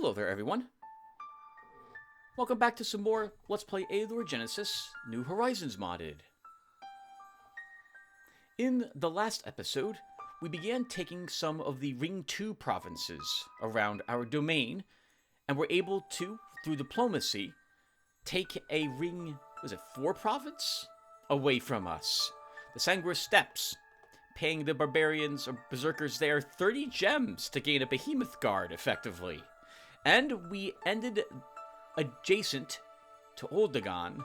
Hello there, everyone. Welcome back to some more Let's Play Eador Genesis New Horizons modded. In the last episode, we began taking some of the Ring 2 provinces around our domain, and were able to, through diplomacy, take a Ring, was it 4 province? Away from us. The Sangor Steppes, paying the barbarians or berserkers there 30 gems to gain a behemoth guard, effectively. And we ended adjacent to Oldigan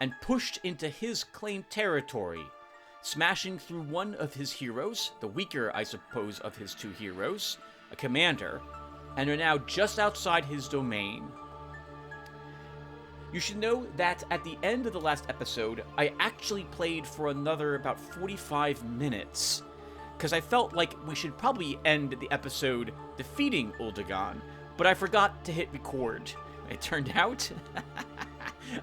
and pushed into his claimed territory, smashing through one of his heroes, the weaker, I suppose, of his 2 heroes, a commander, and are now just outside his domain. You should know that at the end of the last episode, I actually played for another about 45 minutes, because I felt like we should probably end the episode defeating Oldigan, but I forgot to hit record. It turned out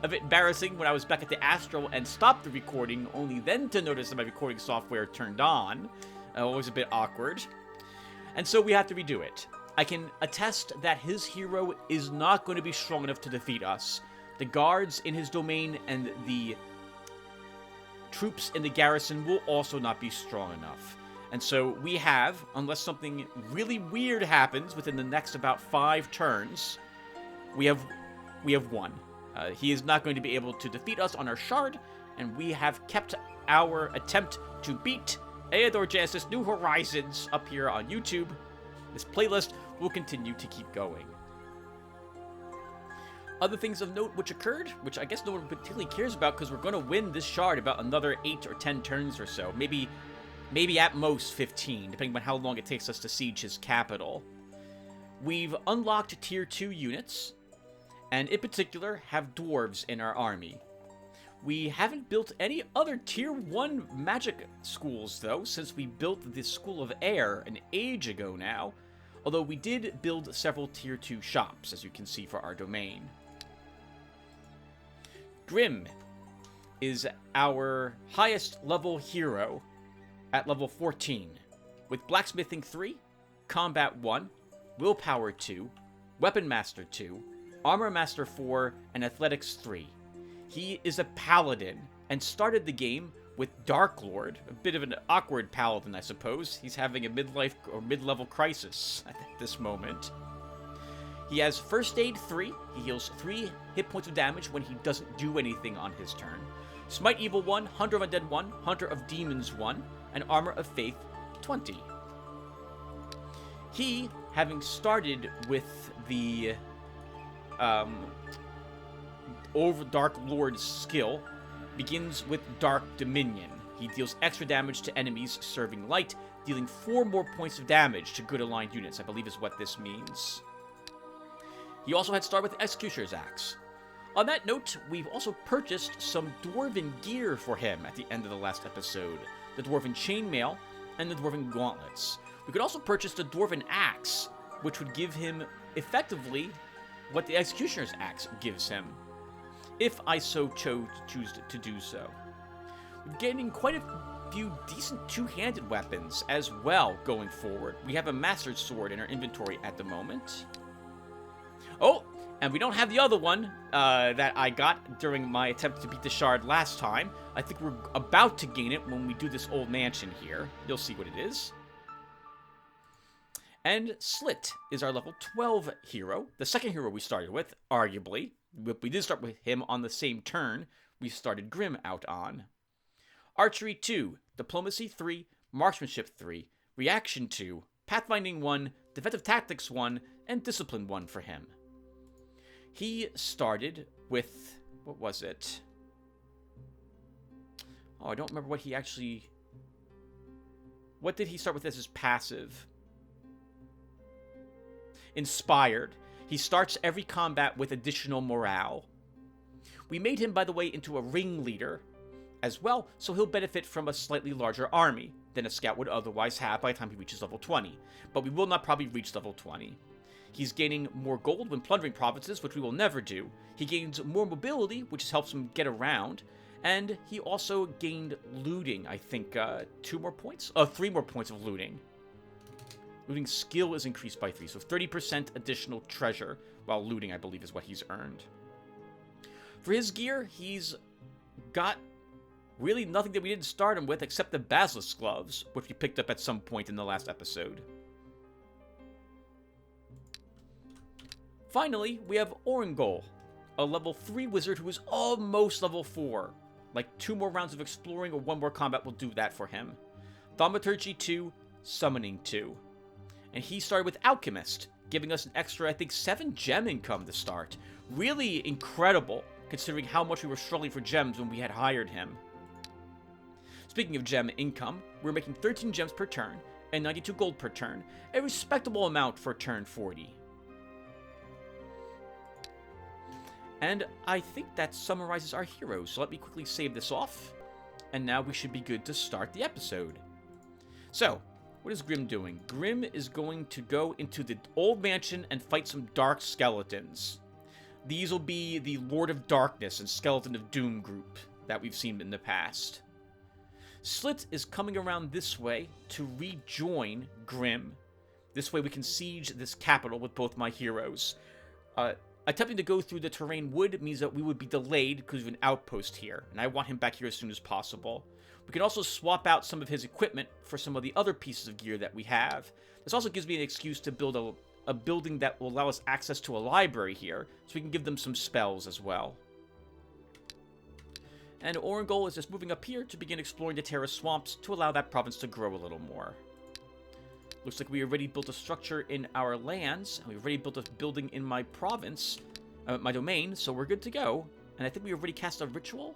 a bit embarrassing when I was back at the Astral and stopped the recording, only then to notice that my recording software turned on. It was a bit awkward. And so we have to redo it. I can attest that his hero is not going to be strong enough to defeat us. The guards in his domain and the troops in the garrison will also not be strong enough. And so we have, unless something really weird happens within the next about 5 turns, we have won. He is not going to be able to defeat us on our shard, and we have kept our attempt to beat Eador Genesis New Horizons up here on YouTube. This playlist will continue to keep going. Other things of note which occurred, which I guess no one particularly cares about because we're going to win this shard about another 8 or 10 turns or so. Maybe at most 15, depending on how long it takes us to siege his capital. We've unlocked Tier 2 units, and in particular have dwarves in our army. We haven't built any other Tier 1 magic schools, though, since we built the School of Air an age ago now, although we did build several Tier 2 shops, as you can see, for our domain. Grim is our highest level hero at level 14, with Blacksmithing 3, Combat 1, Willpower 2, Weapon Master 2, Armor Master 4, and Athletics 3. He is a paladin, and started the game with Dark Lord, a bit of an awkward paladin, I suppose. He's having a midlife or mid-level crisis at this moment. He has First Aid 3, he heals 3 hit points of damage when he doesn't do anything on his turn. Smite Evil 1, Hunter of Undead 1, Hunter of Demons 1, and Armor of Faith 20. He, having started with the over Dark Lord's skill, begins with Dark Dominion. He deals extra damage to enemies serving light, dealing 4 more points of damage to good aligned units, I believe is what this means. He also had started with Executioner's Axe. On that note, we've also purchased some Dwarven gear for him at the end of the last episode. The Dwarven Chainmail and the Dwarven Gauntlets. We could also purchase the Dwarven Axe, which would give him, effectively, what the Executioner's Axe gives him, if I so choose to do so. We're gaining quite a few decent 2-handed weapons as well going forward. We have a Master's Sword in our inventory at the moment. Oh, and we don't have the other one that I got during my attempt to beat the shard last time. I think we're about to gain it when we do this old mansion here. You'll see what it is. And Slit is our level 12 hero, the second hero we started with, arguably. We did start with him on the same turn we started Grim out on. Archery 2, Diplomacy 3, Marksmanship 3, Reaction 2, Pathfinding 1, Defensive Tactics 1, and Discipline 1 for him. He started with, what was it? Oh, I don't remember what he actually... What did he start with as his passive? Inspired. He starts every combat with additional morale. We made him, by the way, into a ringleader as well, so he'll benefit from a slightly larger army than a scout would otherwise have by the time he reaches level 20. But we will not probably reach level 20. He's gaining more gold when plundering provinces, which we will never do. He gains more mobility, which helps him get around. And he also gained looting, I think, 2 more points? 3 more points of looting. Looting skill is increased by 3, so 30% additional treasure while looting, I believe, is what he's earned. For his gear, he's got really nothing that we didn't start him with except the Basilisk gloves, which we picked up at some point in the last episode. Finally, we have Orangol, a level 3 wizard who is almost level 4. Like 2 more rounds of exploring or 1 more combat will do that for him. Thaumaturgy 2, Summoning 2. And he started with Alchemist, giving us an extra, I think, 7 gem income to start. Really incredible, considering how much we were struggling for gems when we had hired him. Speaking of gem income, we're making 13 gems per turn and 92 gold per turn, a respectable amount for turn 40. And I think that summarizes our heroes, so let me quickly save this off, and now we should be good to start the episode. So, what is Grim doing? Grim is going to go into the old mansion and fight some dark skeletons. These will be the Lord of Darkness and Skeleton of Doom group that we've seen in the past. Slit is coming around this way to rejoin Grim. This way we can siege this capital with both my heroes. Attempting to go through the terrain wood means that we would be delayed because of an outpost here, and I want him back here as soon as possible. We can also swap out some of his equipment for some of the other pieces of gear that we have. This also gives me an excuse to build a building that will allow us access to a library here, so we can give them some spells as well. And Orangol is just moving up here to begin exploring the Terra Swamps to allow that province to grow a little more. Looks like we already built a structure in our lands, and we've already built a building in my province, my domain, so we're good to go. And I think we already cast a ritual?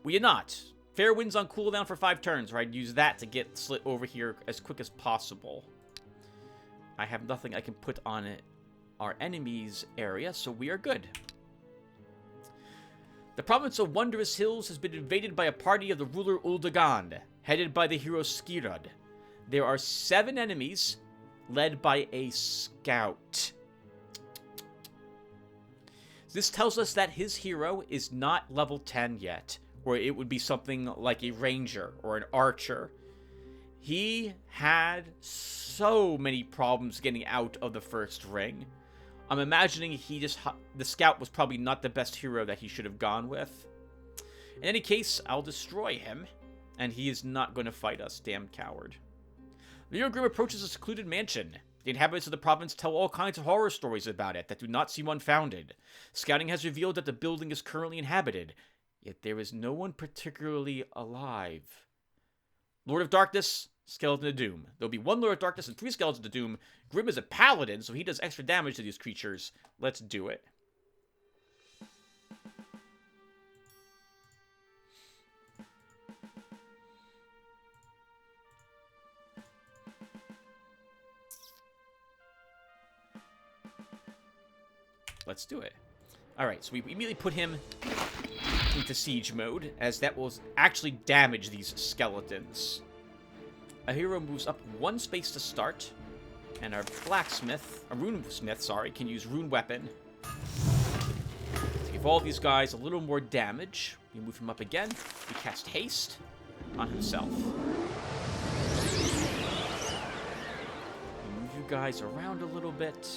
We did not. Fair Wind's on cooldown for 5 turns, or I'd use that to get Slit over here as quick as possible. I have nothing I can put on it, our enemies' area, so we are good. The province of Wondrous Hills has been invaded by a party of the ruler Uldagand, headed by the hero Skirad. There are 7 enemies, led by a scout. This tells us that his hero is not level 10 yet, or it would be something like a ranger or an archer. He had so many problems getting out of the first ring. I'm imagining the scout was probably not the best hero that he should have gone with. In any case, I'll destroy him, and he is not going to fight us, damn coward. Leo Grim approaches a secluded mansion. The inhabitants of the province tell all kinds of horror stories about it that do not seem unfounded. Scouting has revealed that the building is currently inhabited, yet there is no one particularly alive. Lord of Darkness, Skeleton of Doom. There'll be 1 Lord of Darkness and 3 Skeletons of Doom. Grim is a paladin, so he does extra damage to these creatures. Let's do it. Let's do it. Alright, so we immediately put him into siege mode, as that will actually damage these skeletons. A hero moves up 1 space to start, and our runesmith, sorry, can use rune weapon to give all these guys a little more damage. We move him up again. We cast haste on himself. We move you guys around a little bit.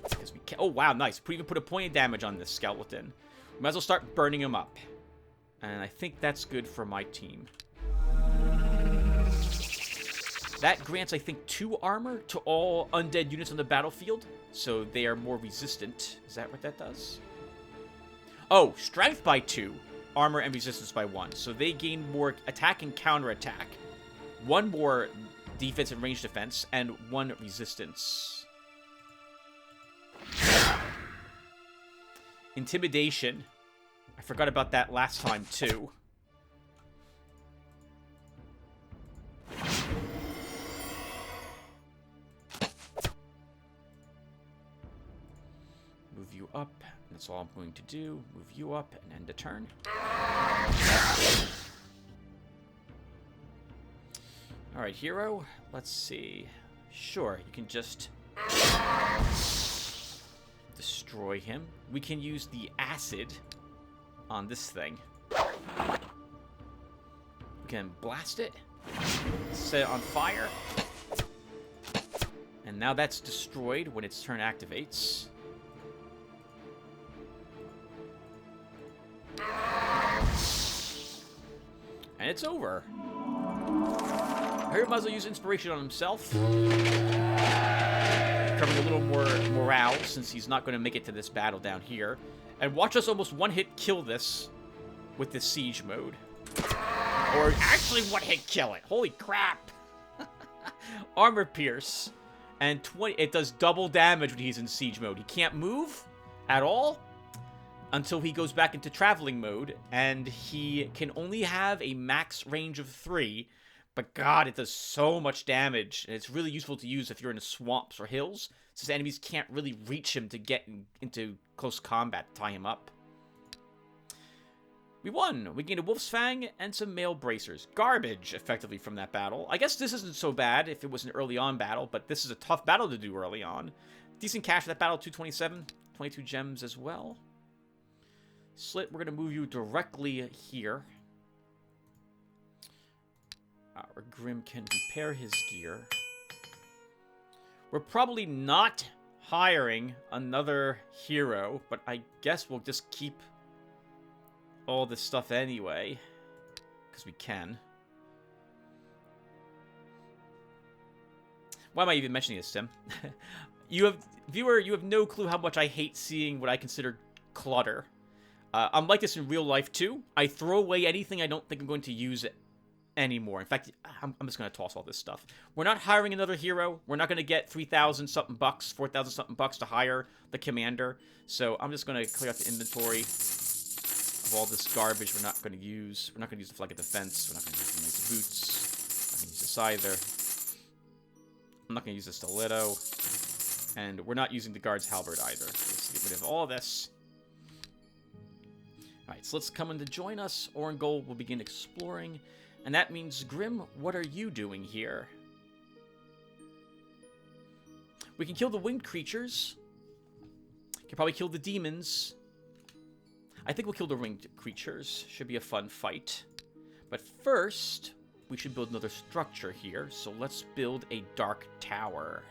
Because we can. Oh wow, nice. We even put a point of damage on this skeleton. We might as well start burning him up. And I think that's good for my team. That grants, I think, 2 armor to all undead units on the battlefield, so they are more resistant. Is that what that does? Oh, strength by 2, armor and resistance by 1. So they gain more attack and counterattack, 1 more defense and range defense, and 1 resistance. Intimidation. I forgot about that last time, too. Move you up. That's all I'm going to do. Move you up and end the turn. Alright, hero. Let's see. Sure, you can just destroy him. We can use the acid on this thing. We can blast it. Set it on fire. And now that's destroyed when its turn activates. And it's over. Harry might as well use inspiration on himself. Covering a little more morale since he's not going to make it to this battle down here. And watch us almost one-hit kill this with this siege mode. Or actually one-hit kill it. Holy crap. Armor pierce. And it does double damage when he's in siege mode. He can't move at all until he goes back into traveling mode. And he can only have a max range of 3. But God, it does so much damage. And it's really useful to use if you're in swamps or hills, since enemies can't really reach him to get into close combat to tie him up. We won. We gained a Wolf's Fang and some Mail Bracers. Garbage, effectively, from that battle. I guess this isn't so bad if it was an early on battle, but this is a tough battle to do early on. Decent cash for that battle, 227. 22 gems as well. Slit, we're going to move you directly here. Our Grim can repair his gear. We're probably not hiring another hero, but I guess we'll just keep all this stuff anyway, because we can. Why am I even mentioning this, Tim? Viewer, you have no clue how much I hate seeing what I consider clutter. I'm like this in real life too. I throw away anything I don't think I'm going to use anymore. In fact, I'm just going to toss all this stuff. We're not hiring another hero. We're not going to get 3,000 something bucks, 4,000 something bucks to hire the commander. So I'm just going to clear out the inventory of all this garbage we're not going to use. We're not going to use the flag of defense. We're not going to use the nice boots. I'm not going to use this either. I'm not going to use the stiletto. And we're not using the guard's halberd either. Let's get rid of all this. Alright, so let's come in to join us. Orangol will begin exploring. And that means, Grim, what are you doing here? We can kill the winged creatures. Can probably kill the demons. I think we'll kill the winged creatures. Should be a fun fight. But first, we should build another structure here. So let's build a dark tower.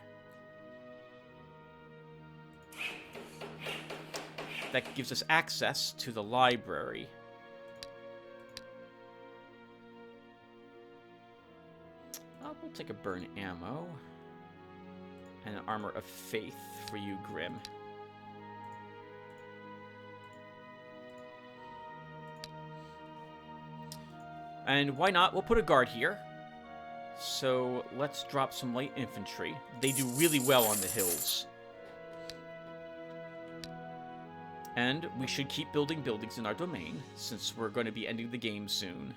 That gives us access to the library. We'll take a burn ammo. And an armor of faith for you, Grim. And why not? We'll put a guard here. So let's drop some light infantry. They do really well on the hills. And we should keep building buildings in our domain, since we're going to be ending the game soon.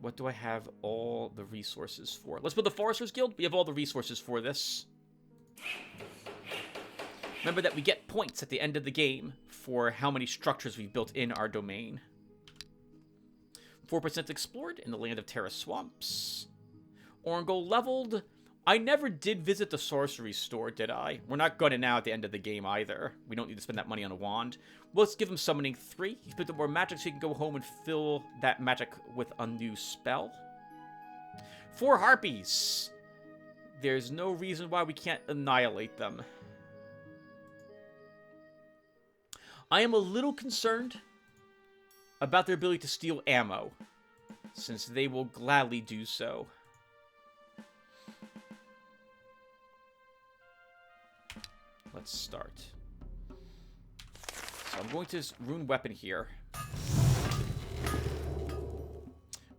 What do I have all the resources for? Let's build the Foresters Guild. We have all the resources for this. Remember that we get points at the end of the game for how many structures we've built in our domain. 4% explored in the Land of Terra Swamps. Orangol leveled. I never did visit the sorcery store, did I? We're not going to now at the end of the game either. We don't need to spend that money on a wand. Well, let's give him summoning 3. He's put up more magic so he can go home and fill that magic with a new spell. 4 harpies. There's no reason why we can't annihilate them. I am a little concerned about their ability to steal ammo, since they will gladly do so. Let's start. So I'm going to rune weapon here.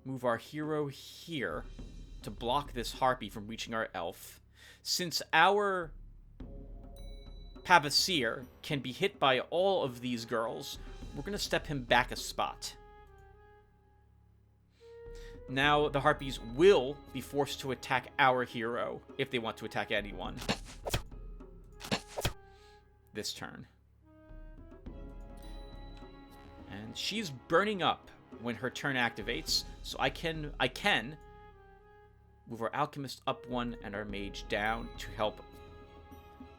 Move our hero here to block this harpy from reaching our elf. Since our Pavasir can be hit by all of these girls, we're going to step him back a spot. Now the harpies will be forced to attack our hero if they want to attack anyone. This turn. And she's burning up when her turn activates, so I can move our alchemist up 1 and our mage down to help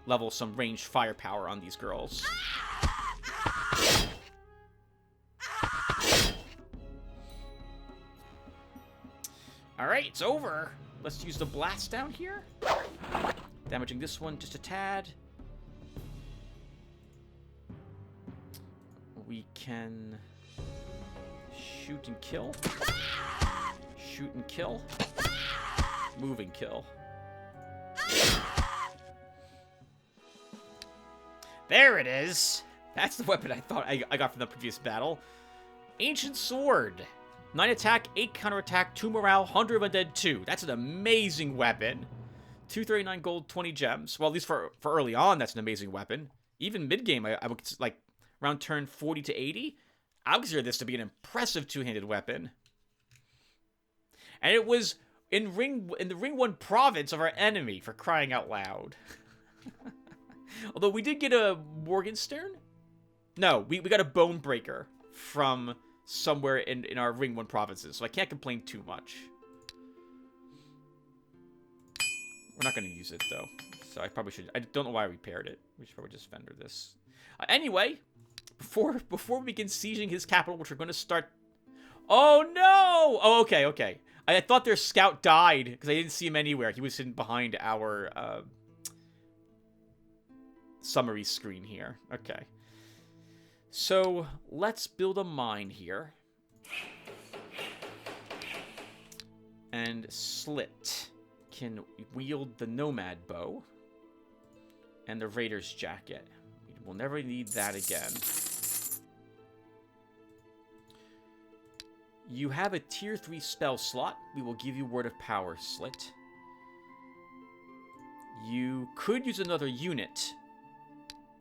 level some ranged firepower on these girls. Alright, it's over. Let's use the blast down here. Damaging this one just a tad. We can shoot and kill. Shoot and kill. Move and kill. There it is! That's the weapon I thought I got from the previous battle. Ancient Sword. 9 attack, 8 counterattack, 2 morale, 100 undead, 2. That's an amazing weapon. 239 gold, 20 gems. Well, at least for early on, that's an amazing weapon. Even mid-game, I would, like, around turn 40 to 80, I would consider this to be an impressive two-handed weapon. And it was in the Ring 1 province of our enemy, for crying out loud. Although we did get a Morgenstern? No, we got a Bone Breaker from somewhere in our Ring 1 provinces, so I can't complain too much. We're not going to use it, though. So I probably should... I don't know why I repaired it. We should probably just vendor this. Anyway, before we begin sieging his capital, which we're going to start... Oh, no! Oh, okay, okay. I thought their scout died, because I didn't see him anywhere. He was hidden behind our summary screen here. Okay. So, let's build a mine here. And Slit can wield the Nomad Bow and the Raider's Jacket. We'll never need that again. You have a tier 3 spell slot. We will give you Word of Power, Slit. You could use another unit.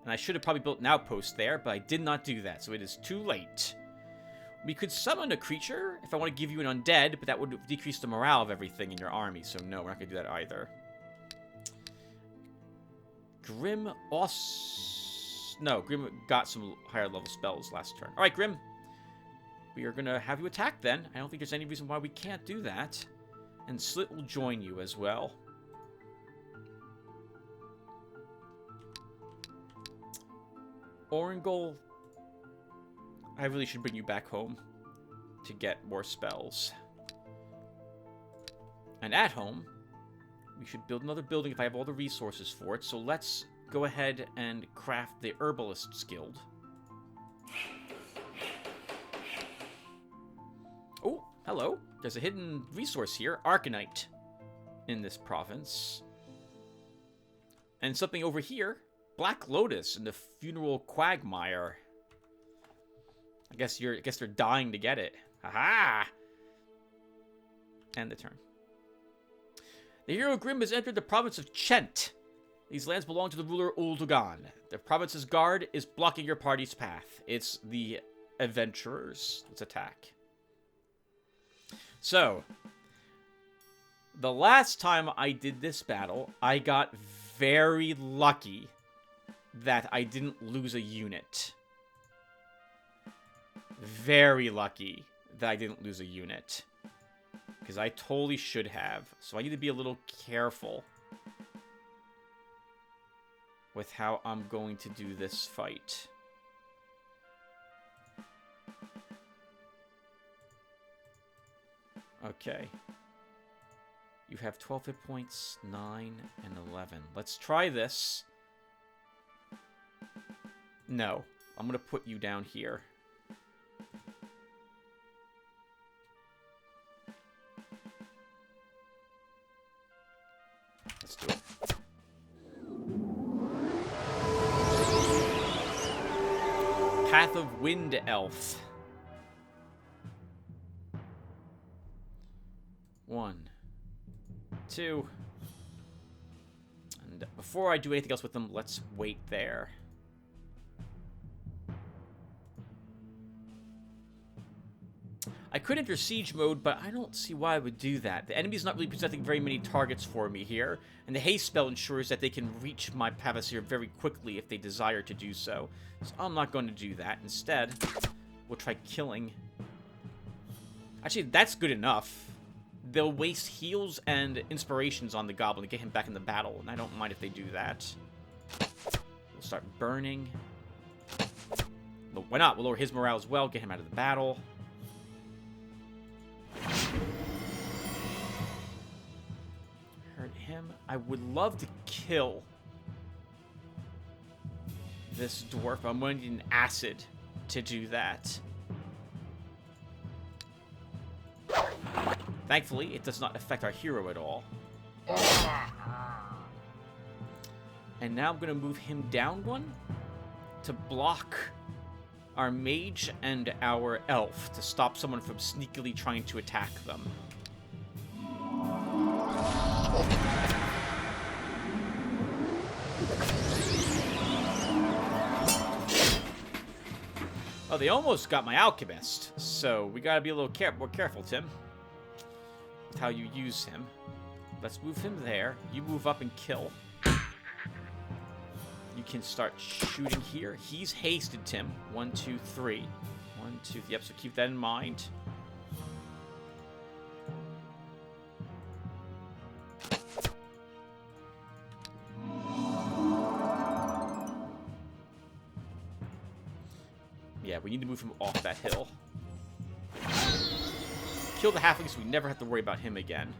And I should have probably built an outpost there, but I did not do that, so it is too late. We could summon a creature if I want to give you an undead, but that would decrease the morale of everything in your army, so no, we're not going to do that either. Grim No, Grim got some higher level spells last turn. Alright, Grim. We are going to have you attack then. I don't think there's any reason why we can't do that. And Slit will join you as well. Orangol, I really should bring you back home to get more spells. And at home, we should build another building if I have all the resources for it. So let's go ahead and craft the Herbalist's Guild. Oh, hello. There's a hidden resource here, Arcanite, in this province. And something over here. Black Lotus and the Funeral Quagmire. I guess they're dying to get it. Haha! End the turn. The hero Grim has entered the province of Chent. These lands belong to the ruler Uldugan. The province's guard is blocking your party's path. It's the adventurers. Let's attack. So, the last time I did this battle, I got very lucky that I didn't lose a unit. Very lucky that I didn't lose a unit. Because I totally should have. So I need to be a little careful with how I'm going to do this fight. Okay. You have 12 hit points, 9, and 11. Let's try this. No. I'm going to put you down here. Let's do it. Path of Wind Elf. 1, 2. And before I do anything else with them, let's wait there. I could enter siege mode, but I don't see why I would do that. The enemy's not really presenting very many targets for me here, and the haste spell ensures that they can reach my Pavasir very quickly if they desire to do so. So I'm not going to do that. Instead, we'll try killing. Actually, that's good enough. They'll waste heals and inspirations on the goblin to get him back in the battle, and I don't mind if they do that. We'll start burning. But why not? We'll lower his morale as well, get him out of the battle. hurt him. I would love to kill this dwarf. I'm going to need an acid to do that. Thankfully, it does not affect our hero at all. And now I'm going to move him down one to block our mage and our elf to stop someone from sneakily trying to attack them. Oh, they almost got my alchemist, so we gotta be a little more careful, Tim, with how you use him. Let's move him there. You move up and kill. You can start shooting here. He's hasted, Tim. 1, 2, 3. 1, 2. Yep, so keep that in mind. Yeah, we need to move him off that hill. Kill the halfling so we never have to worry about him again.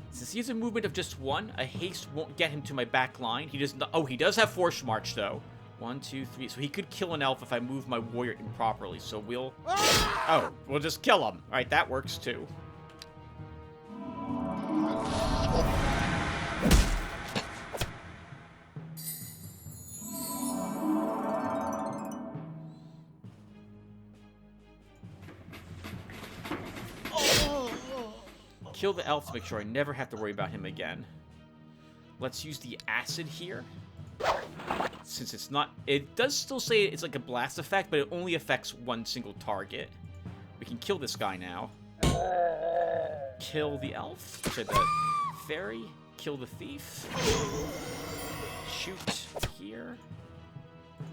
Since he has a movement of just 1, a haste won't get him to my back line. He does not. Oh, he does have Force March, though. 1, 2, 3. So he could kill an elf if I move my warrior improperly. So we'll... Oh, we'll just kill him. All right, that works, too. Kill the elf to make sure I never have to worry about him again. Let's use the acid here. Since it's not... It does still say it's like a blast effect, but it only affects one single target. We can kill this guy now. Kill the elf. Sorry, the fairy. Kill the thief. Shoot here.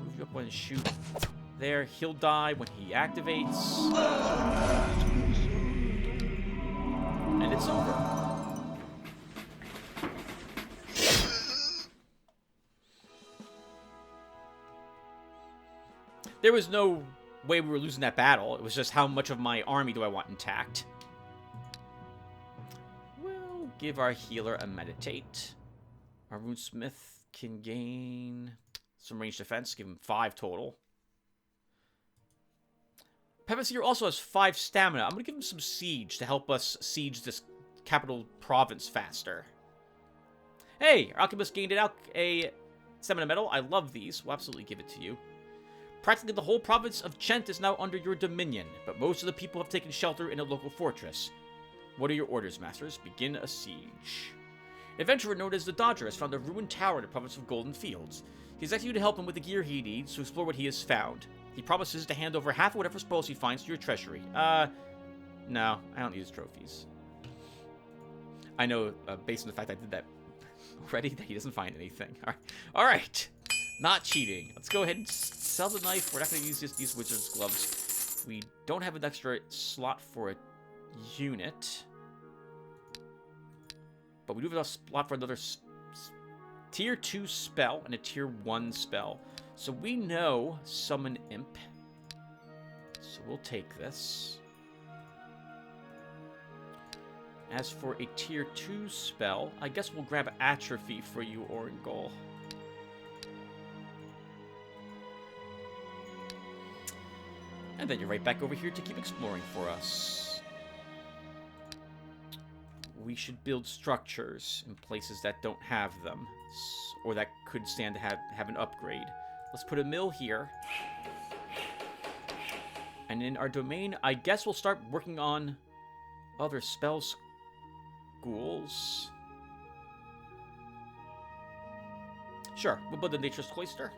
Move you up one and shoot there. He'll die when he activates. And it's over. There was no way we were losing that battle. It was just how much of my army do I want intact. We'll give our healer a meditate. Our runesmith can gain some ranged defense. Give him 5 total. Pevasier also has 5 stamina. I'm going to give him some siege to help us siege this capital province faster. Hey, our alchemist gained a stamina medal. I love these. We'll absolutely give it to you. Practically the whole province of Chent is now under your dominion, but most of the people have taken shelter in a local fortress. What are your orders, masters? Begin a siege. An adventurer known as the Dodger has found a ruined tower in the province of Golden Fields. He's asked you to help him with the gear he needs to explore what he has found. He promises to hand over half of whatever spoils he finds to your treasury. No, I don't need his trophies. I know, based on the fact I did that already, that he doesn't find anything. All right. Not cheating. Let's go ahead and sell the knife. We're not going to use these wizard's gloves. We don't have an extra slot for a unit. But we do have a slot for another tier 2 spell and a tier 1 spell. So we know Summon Imp. So we'll take this. As for a tier 2 spell, I guess we'll grab Atrophy for you, Orangol. And then you're right back over here to keep exploring for us. We should build structures in places that don't have them, or that could stand to have an upgrade. Let's put a mill here. And in our domain, I guess we'll start working on other spell schools. Sure, we'll build the Nature's Cloister,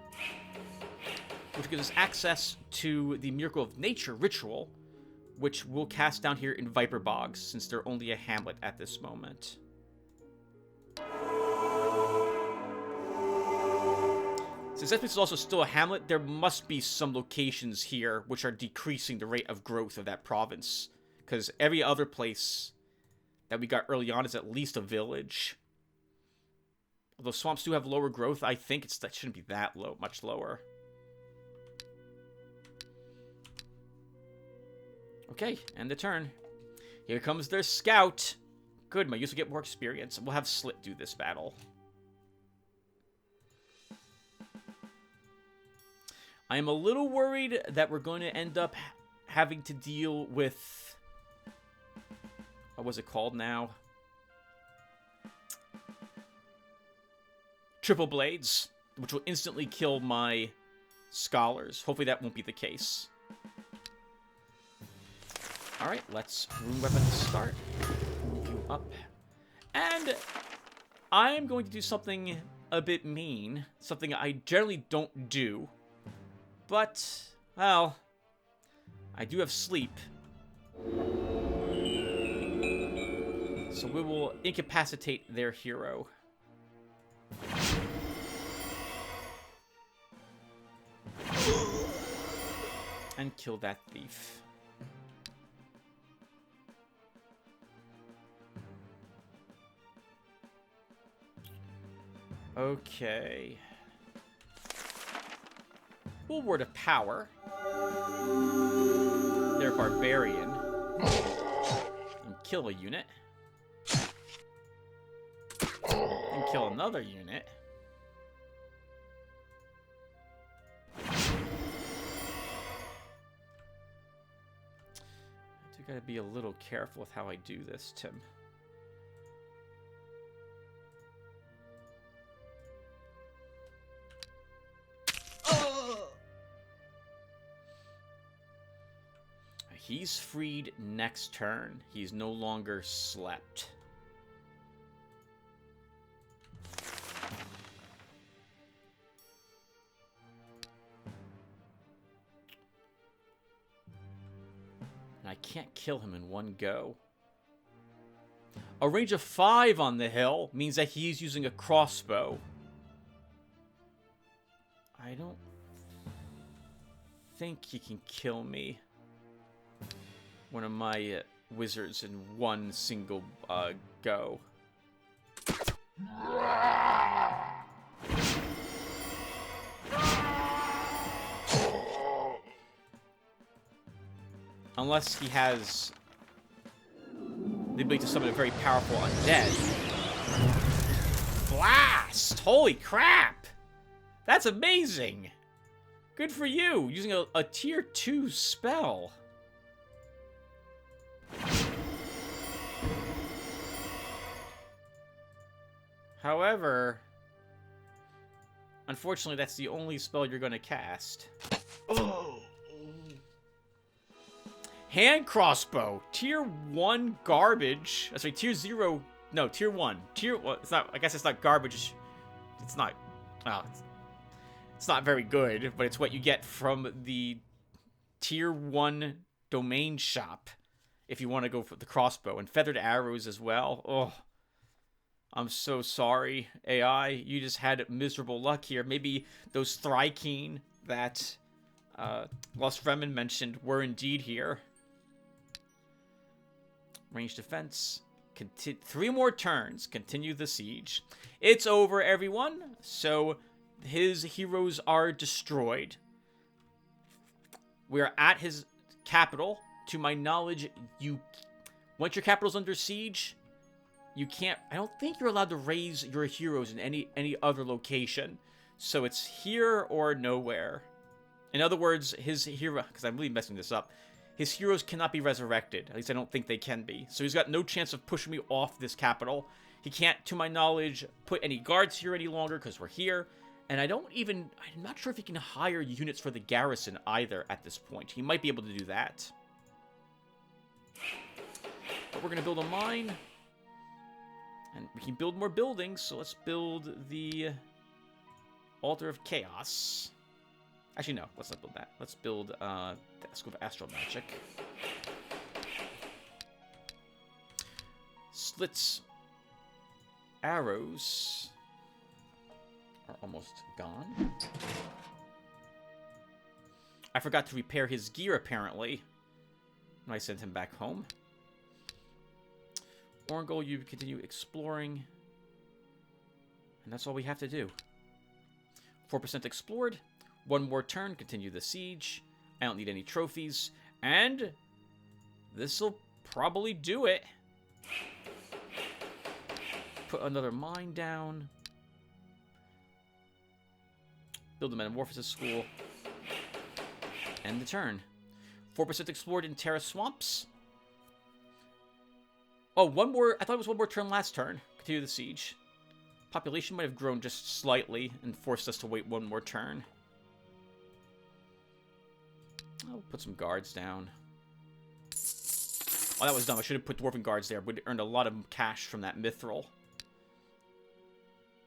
which gives us access to the Miracle of Nature ritual, which we'll cast down here in Viper Bogs, since they're only a hamlet at this moment. Since this place is also still a hamlet, there must be some locations here which are decreasing the rate of growth of that province, because every other place that we got early on is at least a village. Although swamps do have lower growth, I think that shouldn't be that low, much lower. Okay, end the turn. Here comes their scout. Good, my user will get more experience. We'll have Slit do this battle. I am a little worried that we're going to end up having to deal with... What was it called now? Triple Blades, which will instantly kill my Scholars. Hopefully that won't be the case. Alright, let's rune weapon to start. Move you up. And I'm going to do something a bit mean. Something I generally don't do. But, well, I do have sleep. So we will incapacitate their hero. And kill that thief. Okay. Full Word of Power. They're Barbarian. And kill a unit. And kill another unit. I gotta be a little careful with how I do this, Tim. He's freed next turn. He's no longer slept. And I can't kill him in one go. A range of 5 on the hill means that he's using a crossbow. I don't think he can kill me. One of my wizards in one single go. Unless he has the ability to summon a very powerful undead. Blast! Holy crap! That's amazing! Good for you, using a tier 2 spell. However, unfortunately, that's the only spell you're going to cast. Oh. Hand crossbow, tier 1 garbage. Sorry, tier 0. No, tier 1. Well, it's not. I guess it's not garbage. It's not. Oh, it's not very good, but it's what you get from the tier 1 domain shop if you want to go for the crossbow, and feathered arrows as well. Oh. I'm so sorry, AI. You just had miserable luck here. Maybe those Thrykeen that Lost Fremen mentioned were indeed here. Range defense. 3 more turns. Continue the siege. It's over, everyone. So his heroes are destroyed. We are at his capital. To my knowledge, once your capital's under siege, you can't... I don't think you're allowed to raise your heroes in any other location. So it's here or nowhere. In other words, his hero... Because I'm really messing this up. His heroes cannot be resurrected. At least I don't think they can be. So he's got no chance of pushing me off this capital. He can't, to my knowledge, put any guards here any longer because we're here. And I'm not sure if he can hire units for the garrison either at this point. He might be able to do that. But we're going to build a mine. And we can build more buildings, so let's build the Altar of Chaos. Actually, no, let's not build that. Let's build the School of Astral Magic. Slit's arrows are almost gone. I forgot to repair his gear, apparently, when I sent him back home. Orangol, you continue exploring. And that's all we have to do. 4% explored. 1 more turn, continue the siege. I don't need any trophies. And this'll probably do it. put another mine down. Build a metamorphosis school. End the turn. 4% explored in Terra Swamps. Oh, one more. I thought it was one more turn last turn. Continue the siege. Population might have grown just slightly and forced us to wait one more turn. I'll put some guards down. Oh, that was dumb. I should have put dwarven guards there. Would have earned a lot of cash from that mithril. I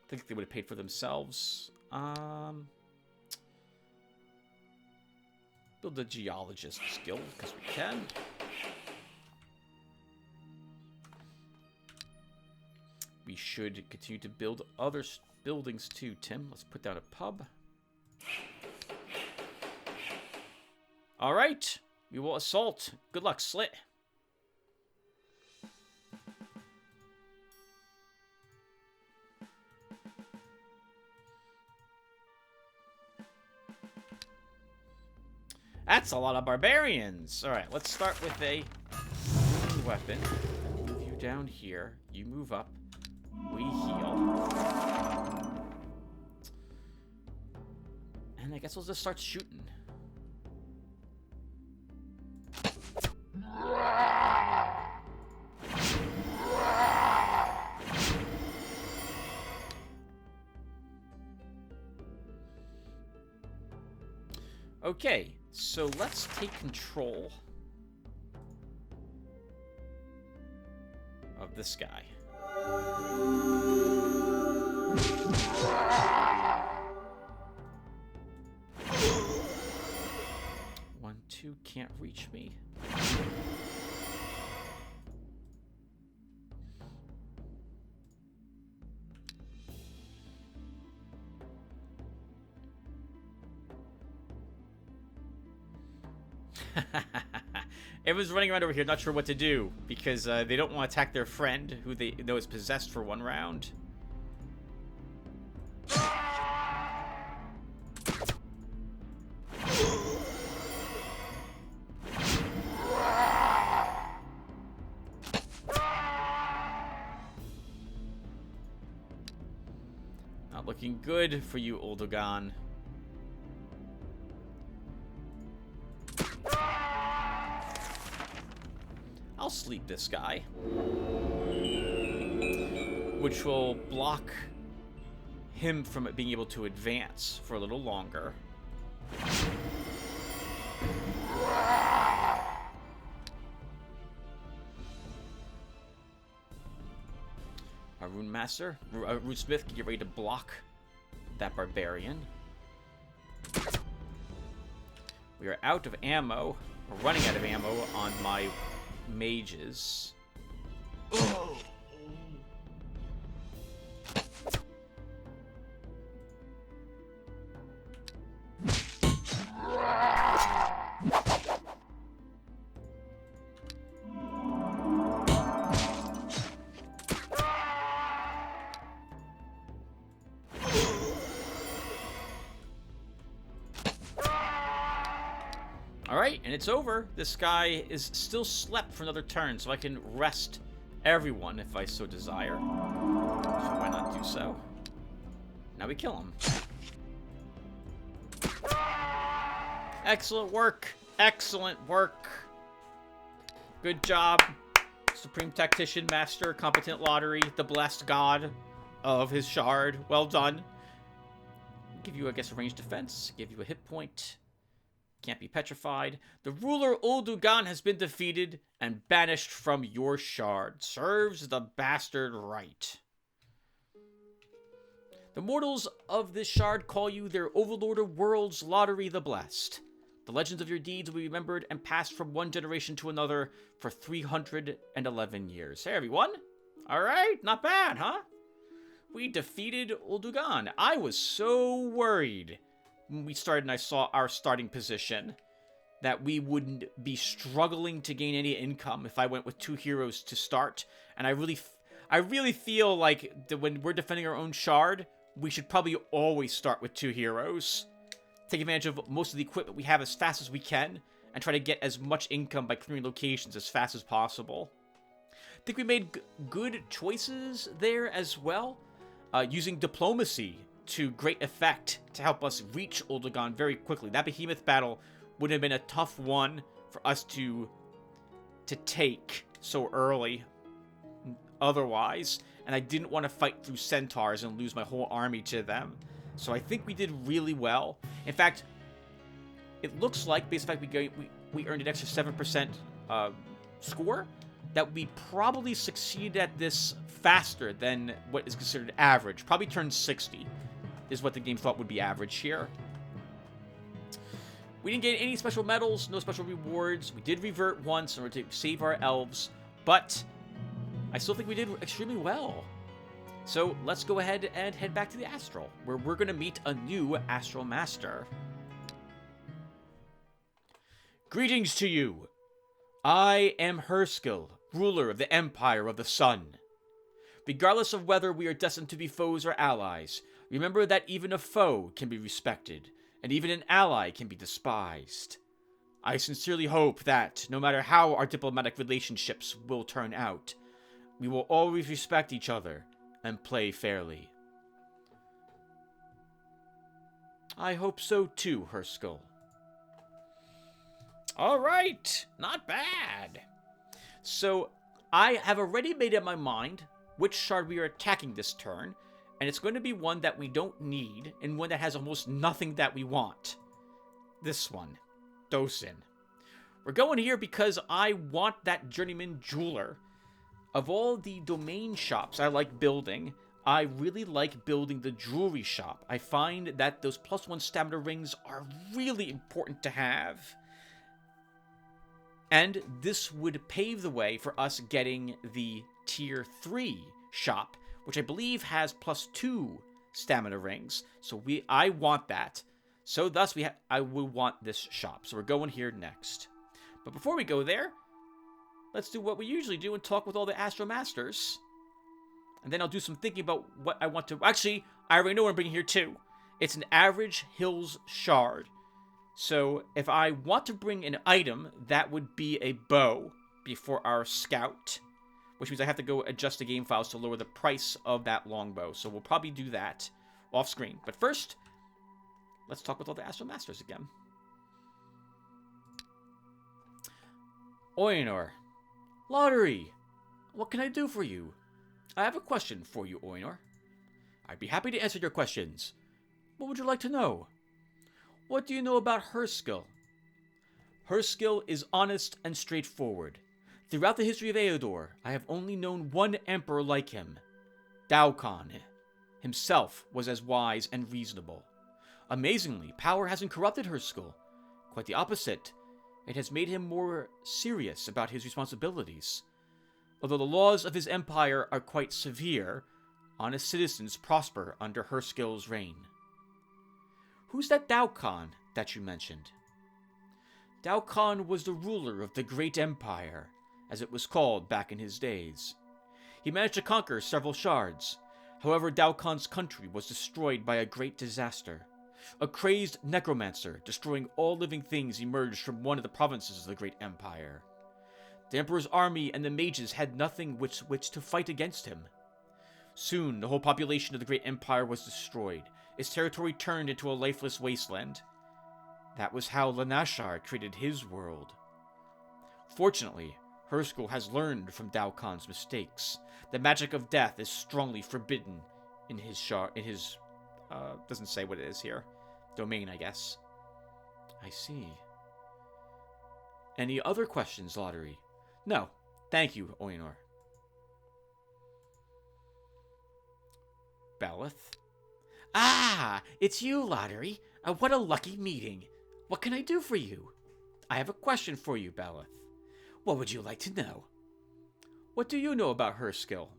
think they would have paid for themselves. Build a geologist guild because we can. We should continue to build other buildings too, Tim. Let's put down a pub. All right. We will assault. Good luck, Slit. That's a lot of barbarians. All right, let's start with a weapon. Move you down here. You move up. We heal. And I guess we'll just start shooting. Okay, so let's take control of this guy. 1, 2 can't reach me. Everyone's running around over here, not sure what to do, because they don't want to attack their friend, who they know is possessed for one round. Not looking good for you, Oldogan. I'll sleep this guy, which will block him from being able to advance for a little longer. Our Rune Master, Rune Smith, can get ready to block that barbarian. We are out of ammo. We're running out of ammo on my mages. Oh. Alright, and it's over. This guy is still slept for another turn, so I can rest everyone if I so desire. So why not do so? Now we kill him. Excellent work. Excellent work. Good job. Supreme Tactician, Master, Competent Lotaeri, the blessed god of his shard. Well done. Give you, I guess, a ranged defense. Give you a hit point. Can't be petrified. The ruler Oldogan has been defeated and banished from your shard. Serves the bastard right. The mortals of this shard call you their overlord of worlds, Lotaeri the Blessed. The legends of your deeds will be remembered and passed from one generation to another for 311 years. Hey, everyone. All right, not bad, huh? We defeated Oldogan. I was so worried when we started and I saw our starting position that we wouldn't be struggling to gain any income if I went with 2 heroes to start. And I really feel like that when we're defending our own shard, we should probably always start with 2 heroes. Take advantage of most of the equipment we have as fast as we can and try to get as much income by clearing locations as fast as possible. think we made good choices there as well, using diplomacy to great effect to help us reach Uldagon very quickly. That behemoth battle would have been a tough one for us to take so early otherwise, and I didn't want to fight through centaurs and lose my whole army to them. So I think we did really well. In fact, it looks like, based on the fact we earned an extra 7% score, that we probably succeeded at this faster than what is considered average. Probably turned 60 is what the game thought would be average here. We didn't get any special medals, no special rewards. We did revert once in order to save our elves, but I still think we did extremely well. So let's go ahead and head back to the Astral, where we're going to meet a new Astral Master. Greetings to you. I am Herskill, ruler of the Empire of the Sun. Regardless of whether we are destined to be foes or allies, remember that even a foe can be respected, and even an ally can be despised. I sincerely hope that, no matter how our diplomatic relationships will turn out, we will always respect each other and play fairly. I hope so too, Herskill. Alright, not bad. So, I have already made up my mind which shard we are attacking this turn, and it's going to be one that we don't need, and one that has almost nothing that we want. This one, Dosin. We're going here because I want that Journeyman Jeweler. Of all the domain shops I like building, I really like building the jewelry shop. I find that those +1 stamina rings are really important to have. And this would pave the way for us getting the Tier 3 shop, which I believe has +2 stamina rings. So I want that. So thus I will want this shop. So we're going here next. But before we go there, let's do what we usually do and talk with all the Astral Masters. And then I'll do some thinking about what I want to... Actually, I already know what I'm bringing here too. It's an average Hills Shard. So if I want to bring an item, that would be a bow before our scout. Which means I have to go adjust the game files to lower the price of that longbow. So we'll probably do that off screen. But first, let's talk with all the Astral Masters again. Eador. Lotaeri. What can I do for you? I have a question for you, Eador. I'd be happy to answer your questions. What would you like to know? What do you know about Herskill? Herskill is honest and straightforward. Throughout the history of Eador, I have only known one emperor like him. Daukon himself was as wise and reasonable. Amazingly, power hasn't corrupted Herskill. Quite the opposite. It has made him more serious about his responsibilities. Although the laws of his empire are quite severe, honest citizens prosper under Herskill's reign. Who's that Daukon that you mentioned? Daukon was the ruler of the Great Empire, as it was called back in his days. He managed to conquer several shards. However, Daukon's country was destroyed by a great disaster. A crazed necromancer, destroying all living things, emerged from one of the provinces of the Great Empire. The Emperor's army and the mages had nothing which to fight against him. Soon, the whole population of the Great Empire was destroyed. Its territory turned into a lifeless wasteland. That was how Lanashar created his world. Fortunately, Herskill has learned from Daukon's mistakes. The magic of death is strongly forbidden in his doesn't say what it is here. Domain, I guess. I see. Any other questions, Lotaeri? No. Thank you, Eador. Belith? Ah! It's you, Lotaeri. What a lucky meeting. What can I do for you? I have a question for you, Belith. What would you like to know? What do you know about Herskill?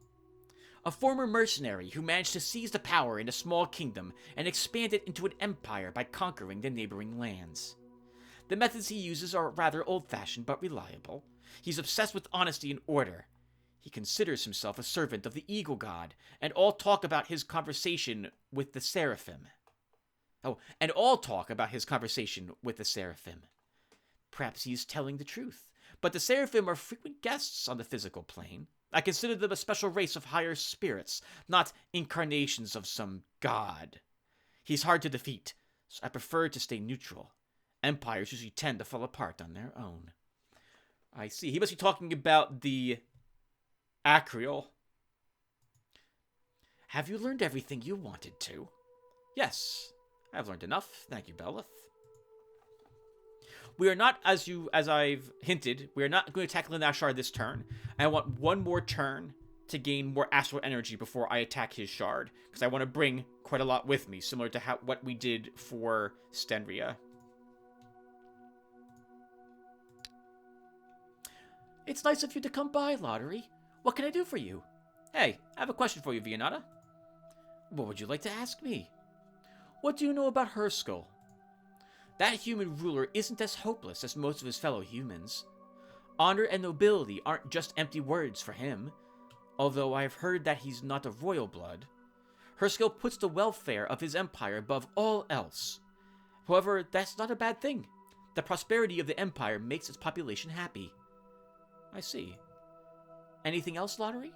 A former mercenary who managed to seize the power in a small kingdom and expand it into an empire by conquering the neighboring lands. The methods he uses are rather old-fashioned but reliable. He's obsessed with honesty and order. He considers himself a servant of the Eagle God, and all talk about his conversation with the Seraphim. Perhaps he is telling the truth, but the Seraphim are frequent guests on the physical plane. I consider them a special race of higher spirits, not incarnations of some god. He's hard to defeat, so I prefer to stay neutral. Empires usually tend to fall apart on their own. I see. He must be talking about the Acreal. Have you learned everything you wanted to? Yes, I've learned enough. Thank you, Belith. We are not, as I've hinted, we are not going to tackle Nashar this turn. I want one more turn to gain more astral energy before I attack his shard, because I want to bring quite a lot with me, similar to what we did for Stenria. It's nice of you to come by, Lotaeri. What can I do for you? Hey, I have a question for you, Vianata. What would you like to ask me? What do you know about Herskull? That human ruler isn't as hopeless as most of his fellow humans. Honor and nobility aren't just empty words for him, although I've heard that he's not of royal blood. Herskull puts the welfare of his empire above all else. However, that's not a bad thing. The prosperity of the empire makes its population happy. I see. Anything else, Lotaeri?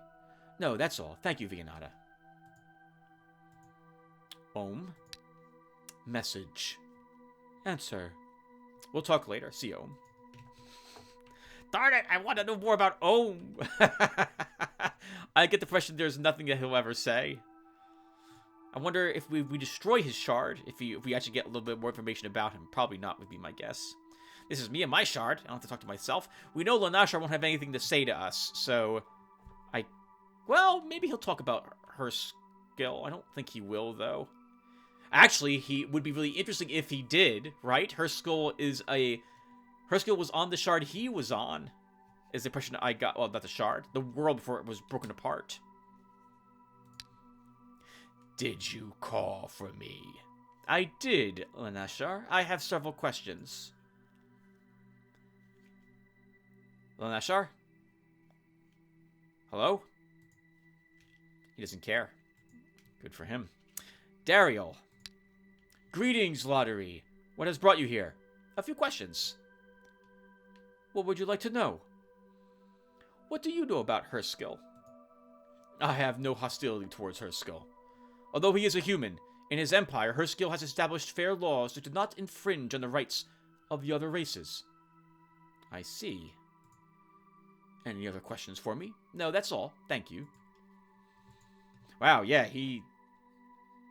No, that's all. Thank you, Vianata. Ohm. Message. Answer. We'll talk later. See you, Ohm. Darn it, I want to know more about Ohm. I get the impression there's nothing that he'll ever say. I wonder if we destroy his shard, if we actually get a little bit more information about him. Probably not, would be my guess. This is me and my shard. I don't have to talk to myself. We know Lanashar won't have anything to say to us, so... Well, maybe he'll talk about her skill. I don't think he will, though. Actually, he would be really interesting if he did, right? Her skill was on the shard he was on, is the impression I got. Well, not the shard. The world before it was broken apart. Did you call for me? I did, Lanashar. I have several questions. Lanashar? Hello? He doesn't care. Good for him. Dariel. Greetings, Lotaeri. What has brought you here? A few questions. What would you like to know? What do you know about Herskull? I have no hostility towards Herskull. Although he is a human, in his empire, Herskull has established fair laws that do not infringe on the rights of the other races. I see. Any other questions for me? No, that's all. Thank you. Wow, yeah, he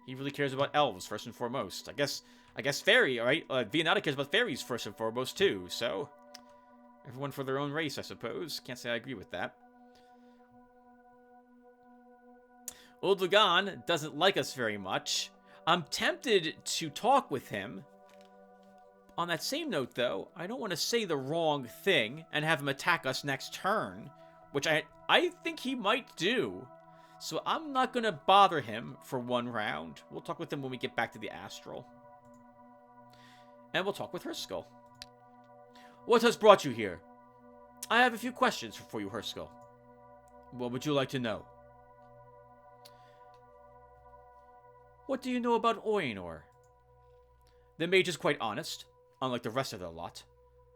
really cares about elves first and foremost. I guess fairy, right? Vianata cares about fairies first and foremost too. So everyone for their own race, I suppose. Can't say I agree with that. Uldagan doesn't like us very much. I'm tempted to talk with him. On that same note, though, I don't want to say the wrong thing and have him attack us next turn, which I think he might do. So I'm not going to bother him for one round. We'll talk with him when we get back to the Astral. And we'll talk with Herskull. What has brought you here? I have a few questions for you, Herskull. What would you like to know? What do you know about Oinor? The mage is quite honest, unlike the rest of the lot.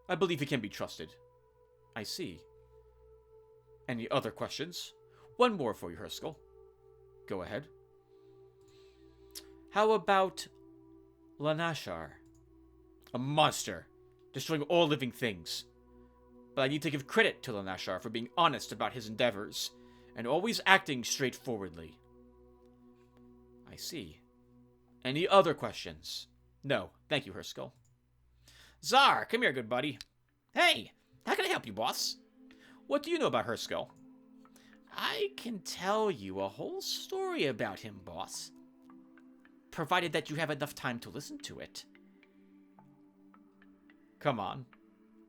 I believe he can be trusted. I see. Any other questions? One more for you, Herskull. Go ahead. How about Lanashar? A monster, destroying all living things. But I need to give credit to Lanashar for being honest about his endeavors, and always acting straightforwardly. I see. Any other questions? No, thank you, Herskull. Zar, come here, good buddy. Hey, how can I help you, boss? What do you know about Herskull? I can tell you a whole story about him, boss. Provided that you have enough time to listen to it. Come on.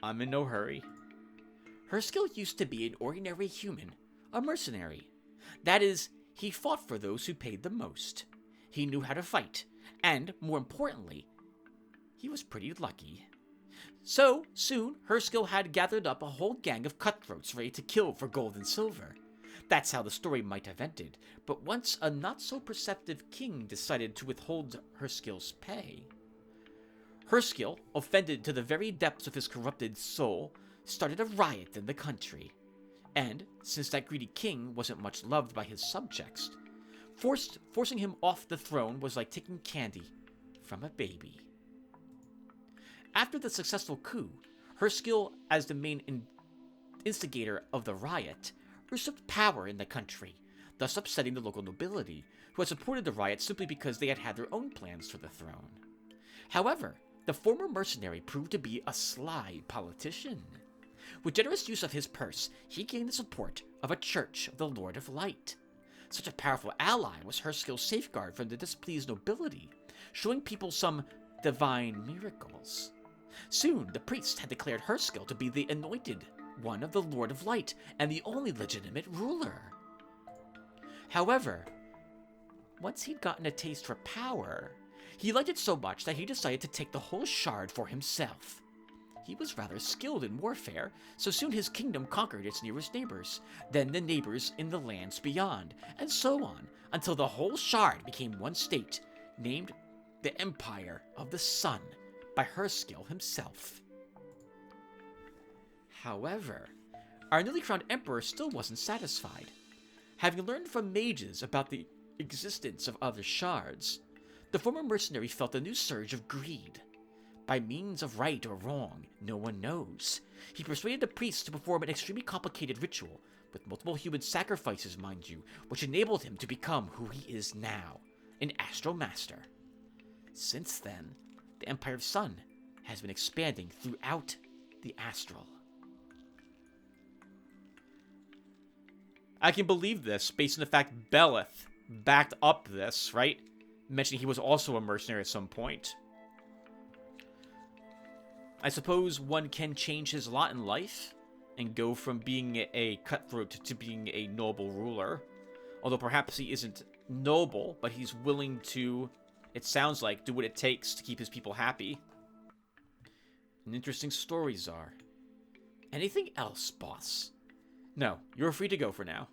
I'm in no hurry. Herskull used to be an ordinary human, a mercenary. That is, he fought for those who paid the most. He knew how to fight, and, more importantly, he was pretty lucky. So, soon, Herskull had gathered up a whole gang of cutthroats ready to kill for gold and silver. That's how the story might have ended, but once a not-so-perceptive king decided to withhold Herskull's pay, Herskull, offended to the very depths of his corrupted soul, started a riot in the country. And, since that greedy king wasn't much loved by his subjects, forcing him off the throne was like taking candy from a baby. After the successful coup, her skill as the main instigator of the riot usurped power in the country, thus upsetting the local nobility, who had supported the riot simply because they had their own plans for the throne. However, the former mercenary proved to be a sly politician. With generous use of his purse, he gained the support of a church of the Lord of Light. Such a powerful ally was her skill's safeguard from the displeased nobility, showing people some divine miracles. Soon, the priest had declared her skill to be the anointed one of the Lord of Light and the only legitimate ruler. However, once he'd gotten a taste for power, he liked it so much that he decided to take the whole shard for himself. He was rather skilled in warfare, so soon his kingdom conquered its nearest neighbors, then the neighbors in the lands beyond, and so on, until the whole shard became one state, named the Empire of the Sun, by her skill himself. However, our newly crowned emperor still wasn't satisfied. Having learned from mages about the existence of other shards, the former mercenary felt a new surge of greed. By means of right or wrong, no one knows, he persuaded the priests to perform an extremely complicated ritual, with multiple human sacrifices, mind you, which enabled him to become who he is now, an Astral Master. Since then, the Empire of Sun has been expanding throughout the Astral. I can believe this, based on the fact Belith backed up this, right? Mentioning he was also a mercenary at some point. I suppose one can change his lot in life and go from being a cutthroat to being a noble ruler. Although perhaps he isn't noble, but he's willing to, it sounds like, do what it takes to keep his people happy. And interesting stories are. Anything else, boss? No, you're free to go for now.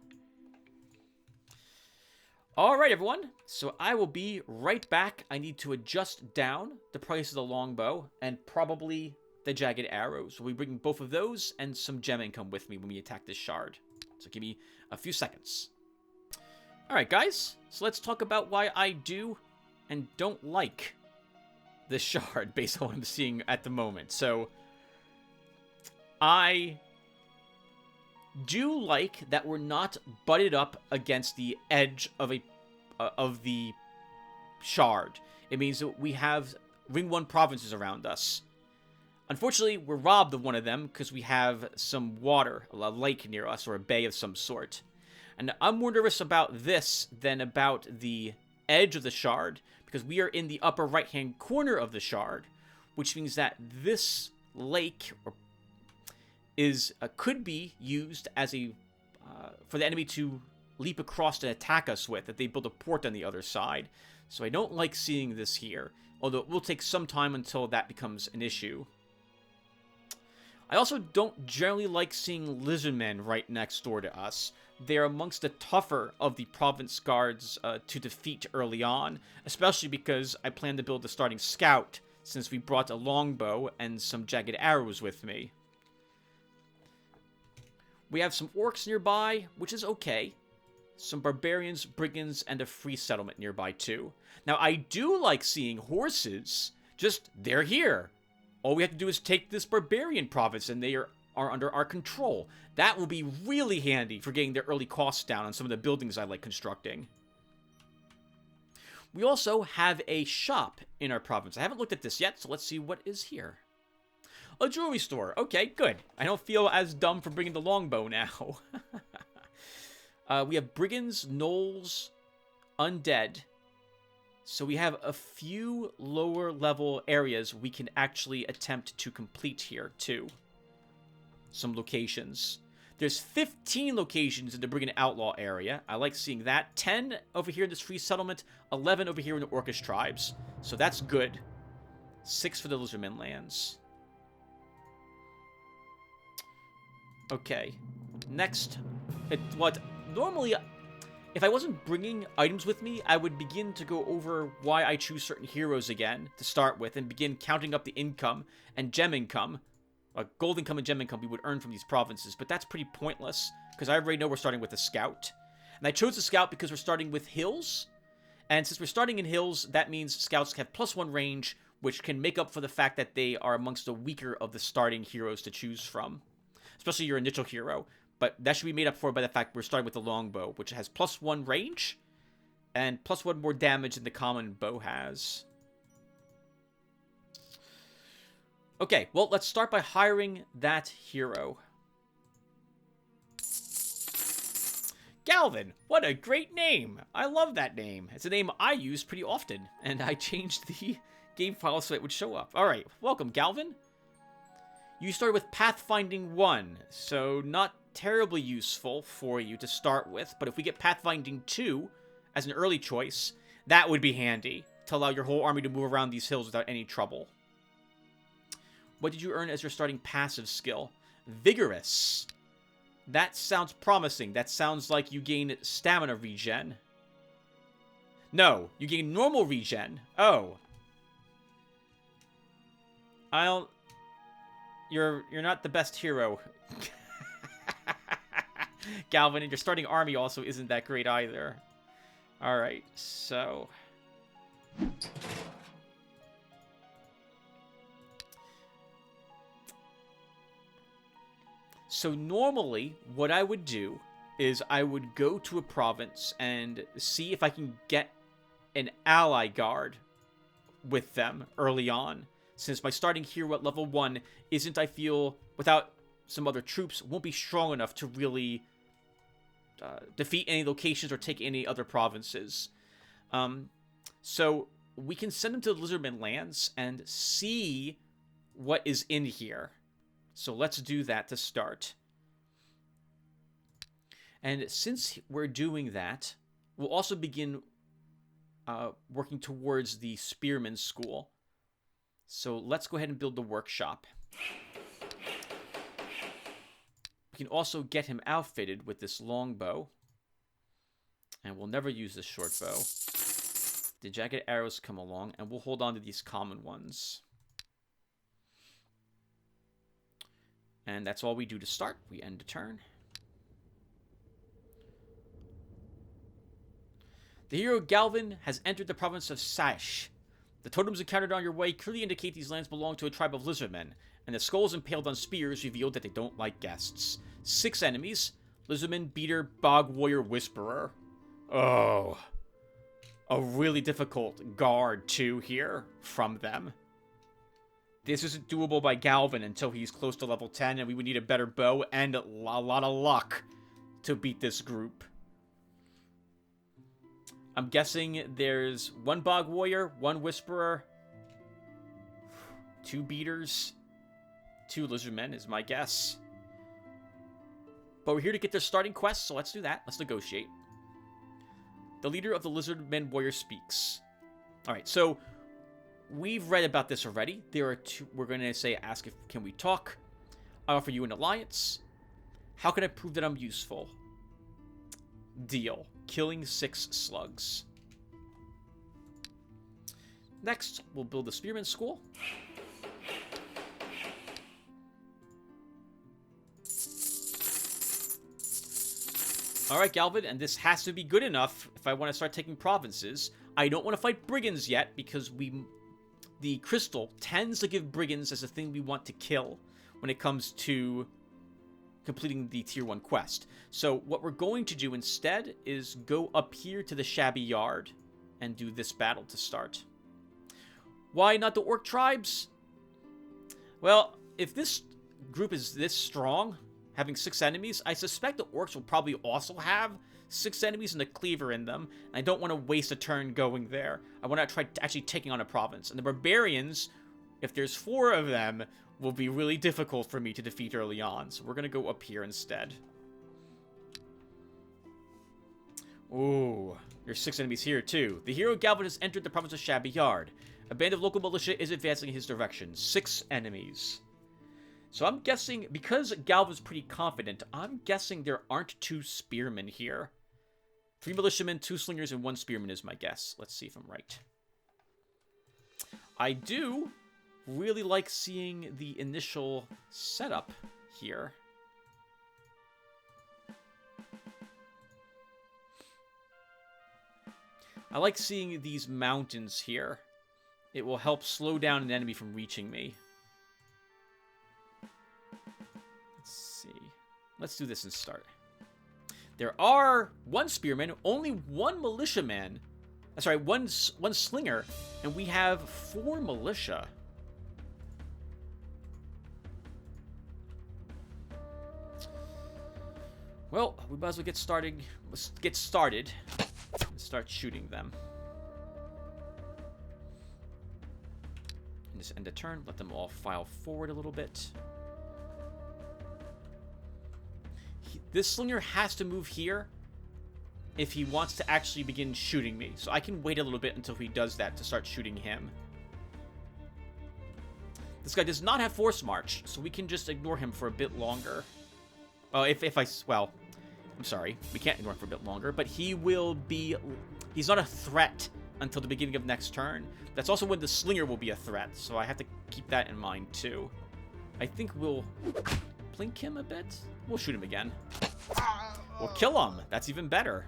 Alright, everyone. So I will be right back. I need to adjust down the price of the longbow and probably the jagged arrows. We'll be bringing both of those and some gem income with me when we attack this shard. So give me a few seconds. Alright, guys. So let's talk about why I do and don't like this shard based on what I'm seeing at the moment. So I do like that we're not butted up against the edge of the shard. It means that we have Ring 1 provinces around us. Unfortunately, we're robbed of one of them because we have some water, a lake near us, or a bay of some sort. And I'm more nervous about this than about the edge of the shard, because we are in the upper right-hand corner of the shard, which means that this lake could be used as a for the enemy to leap across and attack us with if they build a port on the other side. So I don't like seeing this here, although it will take some time until that becomes an issue. I also don't generally like seeing lizardmen right next door to us. They're amongst the tougher of the province guards to defeat early on, especially because I plan to build a starting scout since we brought a longbow and some jagged arrows with me. We have some orcs nearby, which is okay. Some barbarians, brigands, and a free settlement nearby too. Now, I do like seeing horses. Just, they're here. All we have to do is take this barbarian province, and they are under our control. That will be really handy for getting their early costs down on some of the buildings I like constructing. We also have a shop in our province. I haven't looked at this yet, so let's see what is here. A jewelry store. Okay, good. I don't feel as dumb for bringing the longbow now. We have brigands, gnolls, undead. So we have a few lower level areas we can actually attempt to complete here too. Some locations. There's 15 locations in the Brigand Outlaw area. I like seeing that. 10 over here in this free settlement. 11 over here in the Orcish tribes. So that's good. 6 for the Lizardmen lands. Okay. Next. Normally, if I wasn't bringing items with me, I would begin to go over why I choose certain heroes again to start with and begin counting up the income and gem income a gold income and gem income we would earn from these provinces, but that's pretty pointless, because I already know we're starting with a scout. And I chose the scout because we're starting with hills, and since we're starting in hills, that means scouts have +1 range, which can make up for the fact that they are amongst the weaker of the starting heroes to choose from, especially your initial hero. But that should be made up for by the fact we're starting with the longbow, which has +1 range, and +1 more damage than the common bow has. Okay, well, let's start by hiring that hero. Galvin, what a great name! I love that name. It's a name I use pretty often, and I changed the game file so it would show up. Alright, welcome, Galvin. You started with Pathfinding 1, so not terribly useful for you to start with, but if we get Pathfinding 2 as an early choice, that would be handy to allow your whole army to move around these hills without any trouble. What did you earn as your starting passive skill? Vigorous. That sounds promising. That sounds like you gain stamina regen. No, you gain normal regen. Oh. You're not the best hero. Galvin, and your starting army also isn't that great either. Alright, so... So normally, what I would do is I would go to a province and see if I can get an ally guard with them early on. Since my starting hero at level 1 isn't, I feel, without some other troops, won't be strong enough to really defeat any locations or take any other provinces. So we can send them to the Lizardman lands and see what is in here. So let's do that to start. And since we're doing that, we'll also begin working towards the Spearman School. So let's go ahead and build the workshop. We can also get him outfitted with this longbow. And we'll never use this short bow. The jagged arrows come along, and we'll hold on to these common ones. And that's all we do to start. We end a turn. The hero Galvin has entered the province of Sash. The totems encountered on your way clearly indicate these lands belong to a tribe of lizardmen, and the skulls impaled on spears revealed that they don't like guests. 6 enemies: Lizardman, Beater, Bog Warrior, Whisperer. Oh. A really difficult guard, too, here from them. This isn't doable by Galvin until he's close to level 10, and we would need a better bow and a lot of luck to beat this group. I'm guessing there's 1 Bog Warrior, 1 Whisperer, 2 Beaters, 2 Lizardmen is my guess. But we're here to get their starting quest, so let's do that. Let's negotiate. The leader of the Lizardmen Warrior speaks. Alright, so we've read about this already. There are 2. We're going to say, ask if can we talk. I offer you an alliance. How can I prove that I'm useful? Deal. Killing 6 slugs. Next, we'll build the Spearman School. Alright, Galvin, and this has to be good enough if I want to start taking provinces. I don't want to fight brigands yet, because the crystal tends to give brigands as a thing we want to kill when it comes to completing the tier 1 quest. So what we're going to do instead is go up here to the Shabby Yard and do this battle to start. Why not the Orc tribes? Well, if this group is this strong, having 6 enemies, I suspect the Orcs will probably also have 6 enemies and a cleaver in them. And I don't want to waste a turn going there. I want to try actually taking on a province. And the barbarians, if there's 4 of them, will be really difficult for me to defeat early on. So we're going to go up here instead. Ooh, there's 6 enemies here too. The hero Galvin has entered the province of Shabby Yard. A band of local militia is advancing in his direction. 6 enemies. So I'm guessing, because Galvin's pretty confident, I'm guessing there aren't 2 spearmen here. 3 militiamen, 2 slingers, and 1 spearman is my guess. Let's see if I'm right. I do really like seeing the initial setup here. I like seeing these mountains here. It will help slow down an enemy from reaching me. Let's see. Let's do this and start. There are 1 spearman, only 1 militiaman. Sorry, one slinger, and we have 4 militia. Well, we might as well get started. Let's get started. And start shooting them. And just end a turn. Let them all file forward a little bit. This slinger has to move here if he wants to actually begin shooting me. So I can wait a little bit until he does that to start shooting him. This guy does not have force march, so we can just ignore him for a bit longer. Well, I'm sorry. We can't ignore him for a bit longer, but he will be... He's not a threat until the beginning of next turn. That's also when the slinger will be a threat, so I have to keep that in mind, too. I think we'll blink him a bit. We'll shoot him again. We'll kill him. That's even better.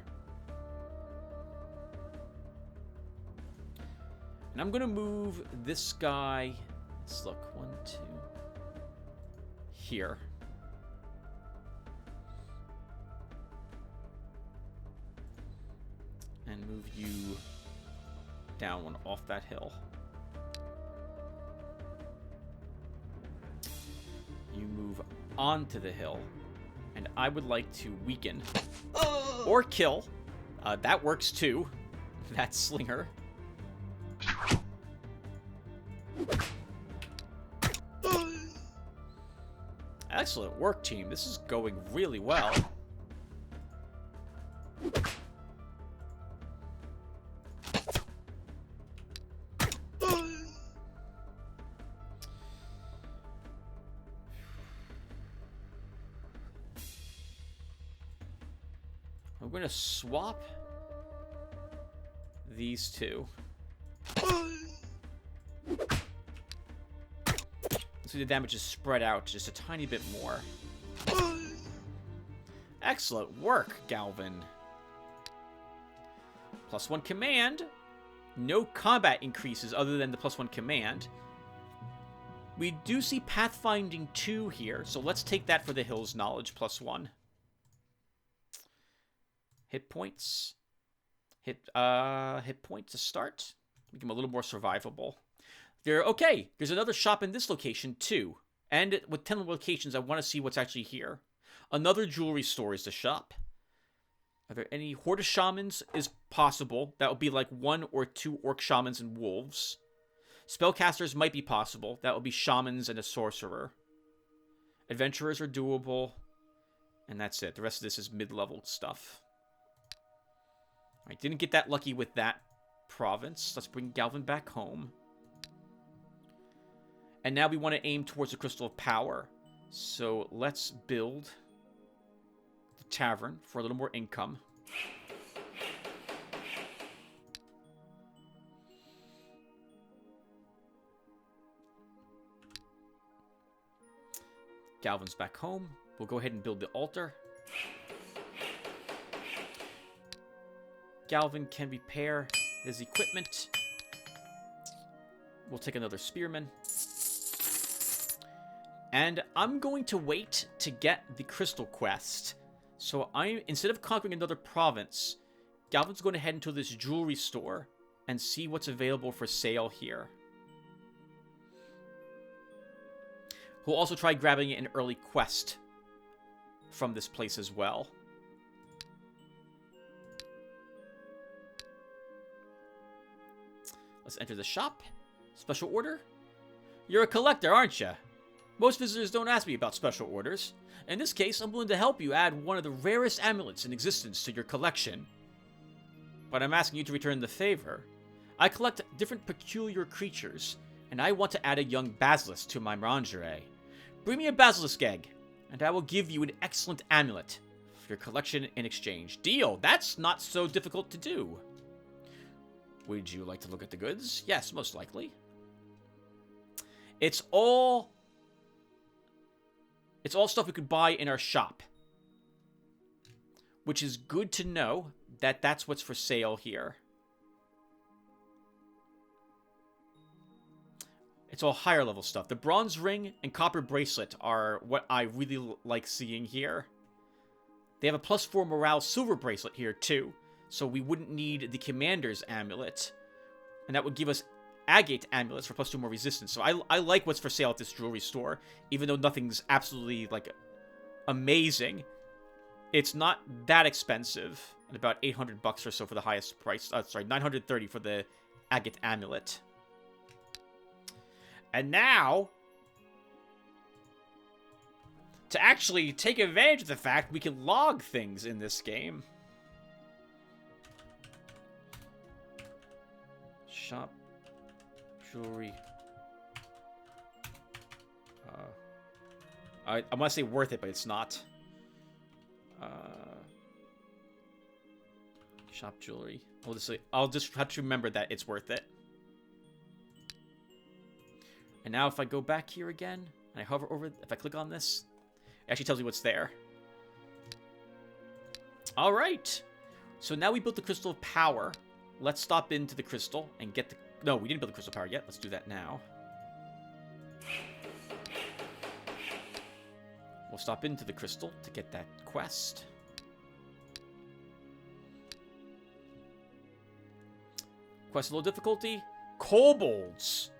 And I'm going to move this guy... Let's look. 1, 2... Here. And move you down one off that hill. You move onto the hill. And I would like to weaken. Or kill. That works too. That slinger. Excellent work, team. This is going really well. I'm going to swap these two. So the damage is spread out just a tiny bit more. Excellent work, Galvin. +1 command. No combat increases other than the +1 command. We do see Pathfinding 2 here, so let's take that for the Hills knowledge, +1. Hit points. Hit point to start. Make him a little more survivable. There's another shop in this location too. And with 10 locations, I want to see what's actually here. Another jewelry store is the shop. Are there any Horde Shamans? Is possible. That would be like 1 or 2 Orc Shamans and Wolves. Spellcasters might be possible. That would be Shamans and a Sorcerer. Adventurers are doable. And that's it. The rest of this is mid-level stuff. I didn't get that lucky with that province. Let's bring Galvin back home. And now we want to aim towards the Crystal of Power. So let's build the tavern for a little more income. Galvin's back home. We'll go ahead and build the altar. Galvin can repair his equipment. We'll take another spearman. And I'm going to wait to get the crystal quest. So instead of conquering another province, Galvin's going to head into this jewelry store and see what's available for sale here. We'll also try grabbing an early quest from this place as well. Let's enter the shop. Special order? You're a collector, aren't you? Most visitors don't ask me about special orders. In this case, I'm willing to help you add one of the rarest amulets in existence to your collection. But I'm asking you to return the favor. I collect different peculiar creatures, and I want to add a young basilisk to my menagerie. Bring me a basilisk egg, and I will give you an excellent amulet for your collection in exchange. Deal! That's not so difficult to do. Would you like to look at the goods? Yes, most likely. It's all stuff we could buy in our shop. Which is good to know that that's what's for sale here. It's all higher level stuff. The bronze ring and copper bracelet are what I really like seeing here. They have a +4 morale silver bracelet here too. So we wouldn't need the commander's amulet. And that would give us agate amulets for +2 more resistance. So I like what's for sale at this jewelry store. Even though nothing's absolutely, like, amazing. It's not that expensive. At about 800 bucks or so for the highest price. Sorry, 930 for the agate amulet. And now, to actually take advantage of the fact we can log things in this game. Shop. Jewelry. I want to say worth it, but it's not. Shop jewelry. I'll just have to remember that it's worth it. And now if I go back here again, and I hover over, if I click on this, it actually tells me what's there. Alright. So now we built the Crystal of Power. Let's stop into the crystal and get the... No, we didn't build the Crystal of Power yet. Let's do that now. We'll stop into the crystal to get that quest. Quest low difficulty. Kobolds.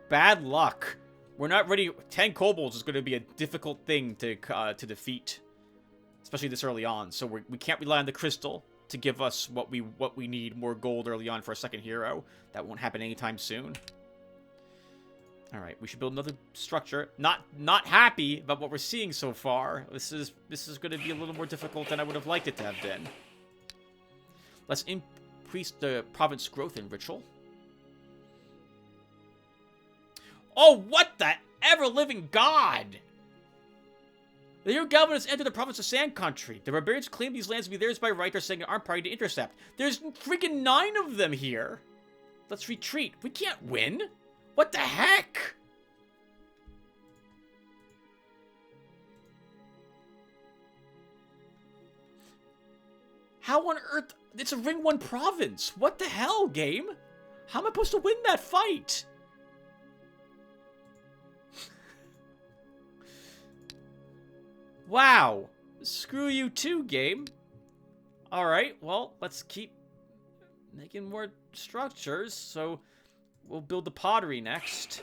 Bad luck. We're not ready. 10 kobolds is going to be a difficult thing to defeat, especially this early on. So we can't rely on the crystal to give us what we need, more gold early on for a second hero. That won't happen anytime soon. All right, we should build another structure. Not happy about what we're seeing so far. This is going to be a little more difficult than I would have liked it to have been. Let's increase the province growth in ritual. Oh, what the ever-living god! The new Goblin has entered the province of Sand Country. The barbarians claim these lands to be theirs by right or saying an armed party to intercept. There's freaking 9 of them here! Let's retreat. We can't win! What the heck? How on earth? It's a Ring 1 province. What the hell, game? How am I supposed to win that fight? Wow. Screw you too, game. Alright, well, let's keep making more structures. So, we'll build the pottery next.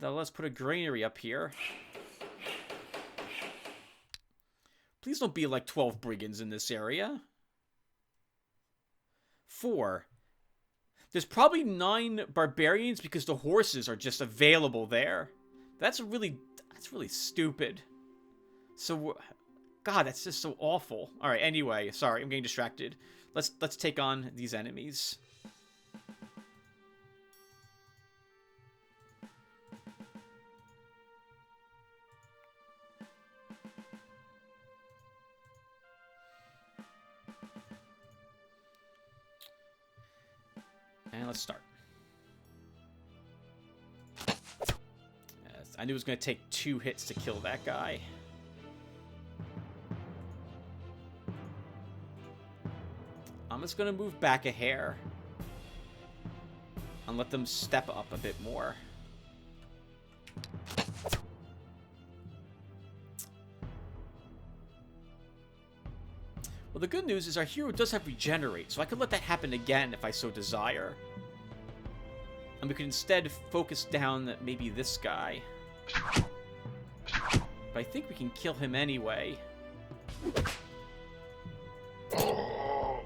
Now let's put a granary up here. Please don't be like 12 brigands in this area. 4. There's probably 9 barbarians because the horses are just available there. That's really stupid. So, God, that's just so awful. All right, anyway, sorry, I'm getting distracted. Let's take on these enemies. And let's start. Yes, I knew it was going to take 2 hits to kill that guy. I'm just going to move back a hair. And let them step up a bit more. Well, the good news is our hero does have regenerate, so I could let that happen again if I so desire. And we could instead focus down maybe this guy. But I think we can kill him anyway. Yeah,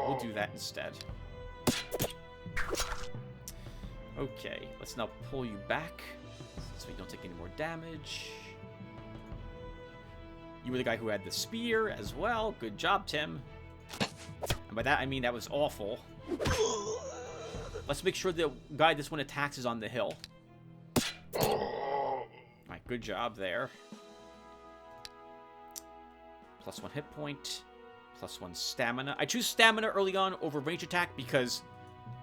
we'll do that instead. Okay, let's now pull you back so you don't take any more damage. You were the guy who had the spear as well. Good job, Tim. And by that, I mean that was awful. Let's make sure the guy this one attacks is on the hill. Alright, good job there. +1 hit point. +1 stamina. I choose stamina early on over range attack because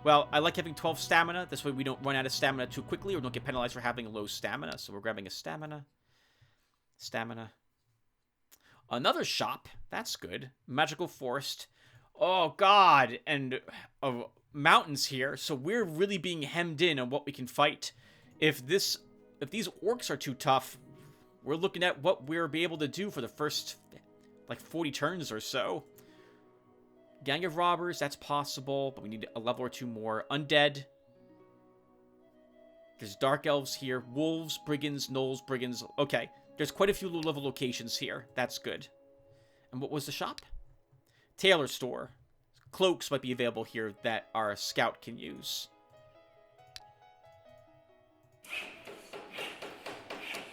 Well, I like having 12 stamina. This way we don't run out of stamina too quickly or don't get penalized for having low stamina. So we're grabbing a stamina. Stamina. Another shop. That's good. Magical forest. Oh, God. And mountains here. So we're really being hemmed in on what we can fight. If these orcs are too tough, we're looking at what we'll be able to do for the first, like, 40 turns or so. Gang of robbers, that's possible, but we need a level or two more. Undead. There's dark elves here. Wolves, brigands, gnolls, brigands. Okay, there's quite a few low-level locations here. That's good. And what was the shop? Tailor store. Cloaks might be available here that our scout can use.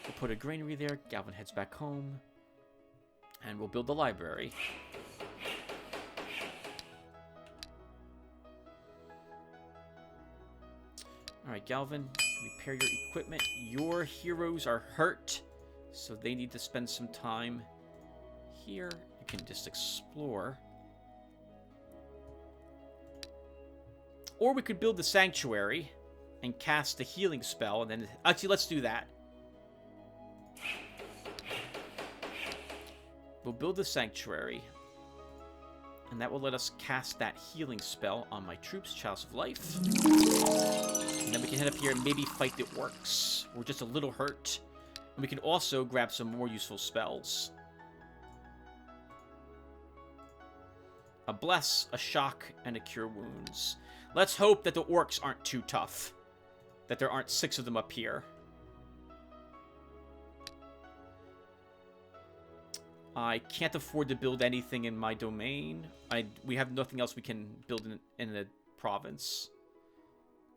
We'll put a granary there. Galvin heads back home. And we'll build the library. Alright, Galvin, repair your equipment. Your heroes are hurt, so they need to spend some time here. You can just explore. Or we could build the sanctuary and cast the healing spell, and then... Actually, let's do that. We'll build the sanctuary, and that will let us cast that healing spell on my troops, Chalice of Life. And then we can head up here and maybe fight the orcs. We're just a little hurt. And we can also grab some more useful spells. A Bless, a Shock, and a Cure Wounds. Let's hope that the orcs aren't too tough. That there aren't 6 of them up here. I can't afford to build anything in my domain. We have nothing else we can build in the province.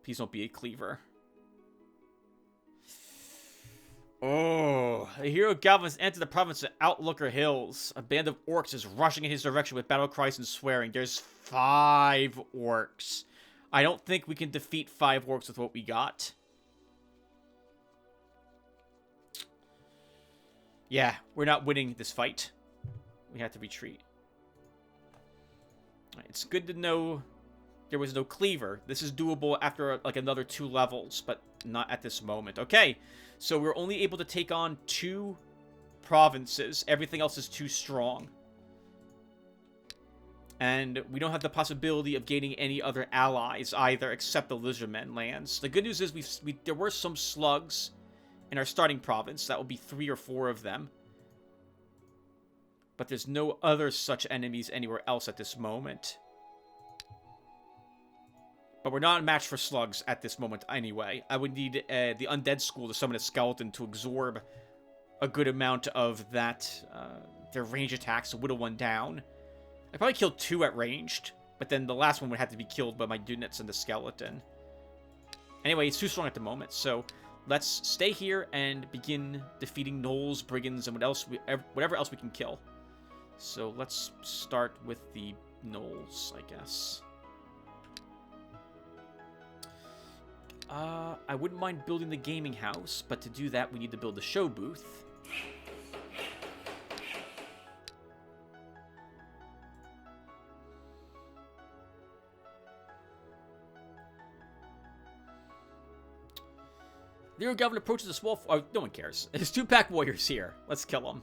Please don't be a cleaver. Oh, a hero Galvin has entered the province of Outlooker Hills. A band of orcs is rushing in his direction with battle cries and swearing. There's 5 orcs. I don't think we can defeat 5 orcs with what we got. Yeah, we're not winning this fight. We have to retreat. It's good to know there was no cleaver. This is doable after, like, another 2 levels, but not at this moment. Okay, so we're only able to take on 2 provinces. Everything else is too strong. And we don't have the possibility of gaining any other allies either, except the Lizardmen lands. The good news is there were some slugs in our starting province. That will be 3 or 4 of them. But there's no other such enemies anywhere else at this moment. But we're not a match for slugs at this moment anyway. I would need the undead school to summon a skeleton to absorb a good amount of that, their range attacks to whittle one down. I probably killed 2 at ranged, but then the last one would have to be killed by my units and the skeleton. Anyway, it's too strong at the moment, so let's stay here and begin defeating gnolls, brigands, and whatever else we can kill. So let's start with the gnolls, I guess. I wouldn't mind building the gaming house, but to do that we need to build the show booth. Leader Galvin approaches the small... Oh, no one cares. There's 2 pack warriors here. Let's kill them.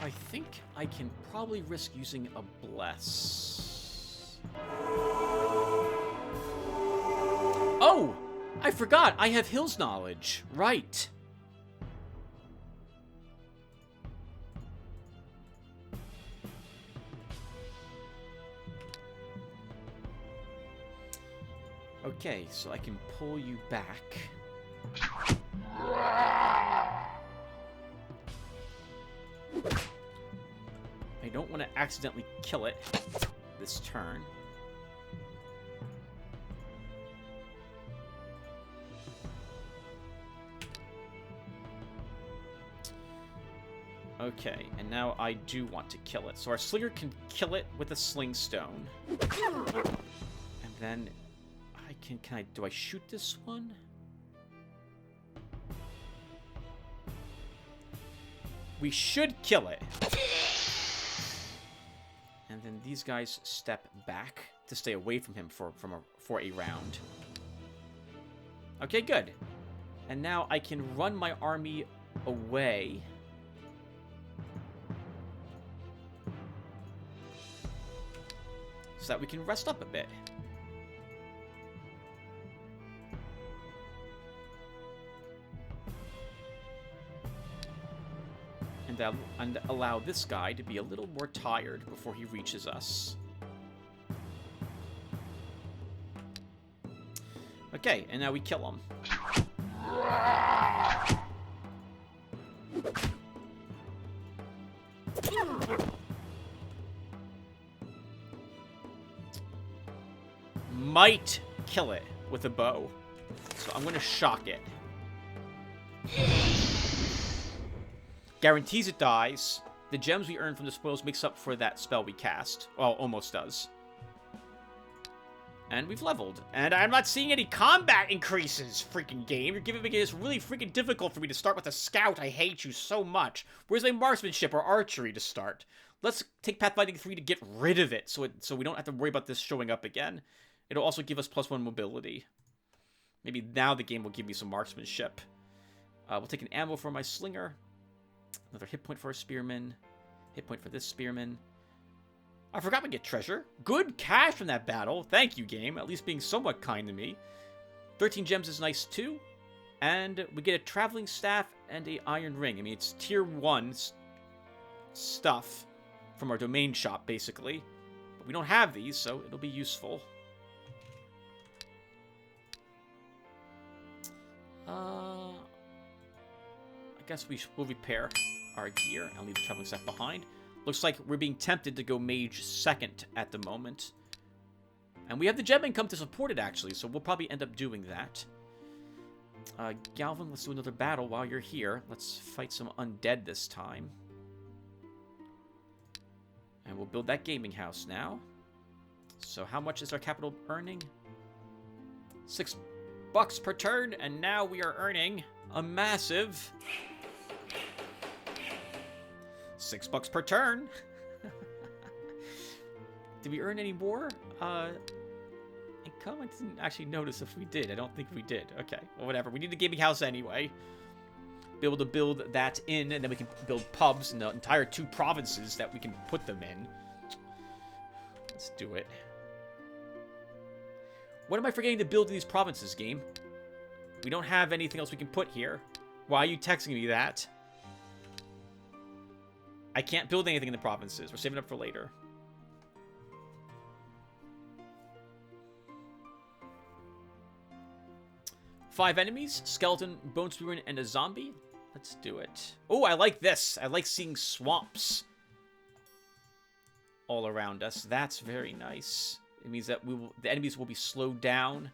I think I can probably risk using a Bless. Oh! I forgot! I have Hills knowledge. Right. Okay, so I can pull you back. I don't want to accidentally kill it this turn. Okay, and now I do want to kill it. So our slinger can kill it with a sling stone. And then do I shoot this one? We should kill it. And then these guys step back to stay away from him for a round. Okay, good. And now I can run my army away. So that we can rest up a bit. And allow this guy to be a little more tired before he reaches us. Okay, and now we kill him. Might kill it with a bow. So I'm going to shock it. Guarantees it dies. The gems we earn from the spoils makes up for that spell we cast. Well, almost does. And we've leveled. And I'm not seeing any combat increases, freaking game. You're giving me this really freaking difficult for me to start with a scout. I hate you so much. Where's my marksmanship or archery to start? Let's take Pathfinding 3 to get rid of it so we don't have to worry about this showing up again. It'll also give us +1 mobility. Maybe now the game will give me some marksmanship. We'll take an ammo for my slinger. Another hit point for a spearman. Hit point for this spearman. I forgot we get treasure. Good cash from that battle. Thank you, game. At least being somewhat kind to me. 13 gems is nice, too. And we get a traveling staff and a iron ring. I mean, it's tier 1 stuff from our domain shop, basically. But we don't have these, so it'll be useful. I guess we'll repair our gear and leave the traveling staff behind. Looks like we're being tempted to go mage second at the moment. And we have the gem income to support it, actually, so we'll probably end up doing that. Galvin, let's do another battle while you're here. Let's fight some undead this time. And we'll build that gaming house now. So how much is our capital earning? $6 per turn, and now we are earning a massive $6 per turn. Did we earn any more income? I didn't actually notice if we did. I don't think we did. Okay, well, whatever. We need a gaming house anyway. Be able to build that in, and then we can build pubs in the entire 2 provinces that we can put them in. Let's do it. What am I forgetting to build in these provinces, game? We don't have anything else we can put here. Why are you texting me that? I can't build anything in the provinces. We're saving up for later. Five enemies, skeleton, bone spearman, and a zombie. Let's do it. Oh, I like this. I like seeing swamps all around us. That's very nice. It means that the enemies will be slowed down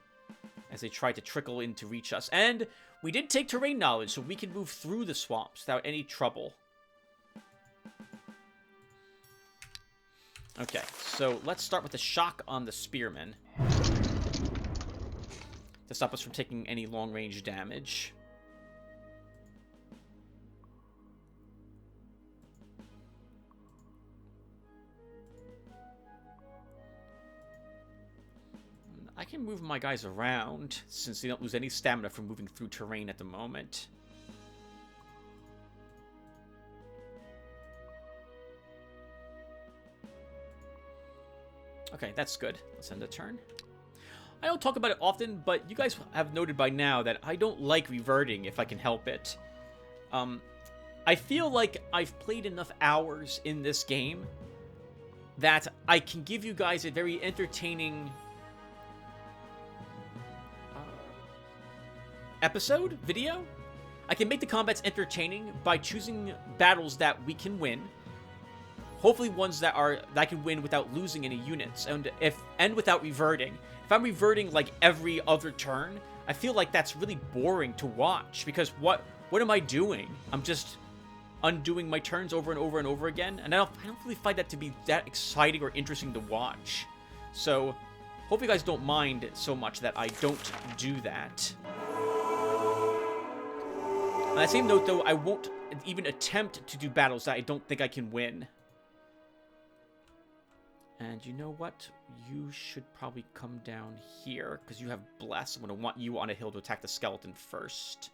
as they try to trickle in to reach us. And we did take terrain knowledge, so we can move through the swamps without any trouble. Okay, so let's start with the shock on the spearman to stop us from taking any long-range damage. I can move my guys around, since they don't lose any stamina from moving through terrain at the moment. Okay, that's good. Let's end the turn. I don't talk about it often, but you guys have noted by now that I don't like reverting if I can help it. I feel like I've played enough hours in this game that I can give you guys a very entertaining video. I can make the combats entertaining by choosing battles that we can win. Hopefully ones that I can win without losing any units and without reverting. If I'm reverting like every other turn, I feel like that's really boring to watch, because what am I doing? I'm just undoing my turns over and over and over again. And I don't really find that to be that exciting or interesting to watch. So, hope you guys don't mind so much that I don't do that. On that same note, though, I won't even attempt to do battles that I don't think I can win. And you know what? You should probably come down here, because you have Bless. I'm going to want you on a hill to attack the skeleton first.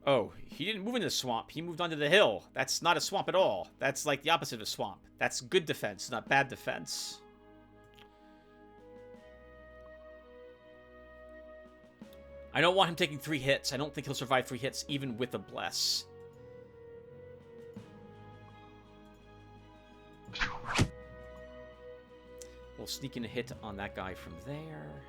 Oh, he didn't move into the swamp. He moved onto the hill. That's not a swamp at all. That's like the opposite of a swamp. That's good defense, not bad defense. I don't want him taking 3 hits. I don't think he'll survive 3 hits, even with a Bless. We'll sneak in a hit on that guy from there.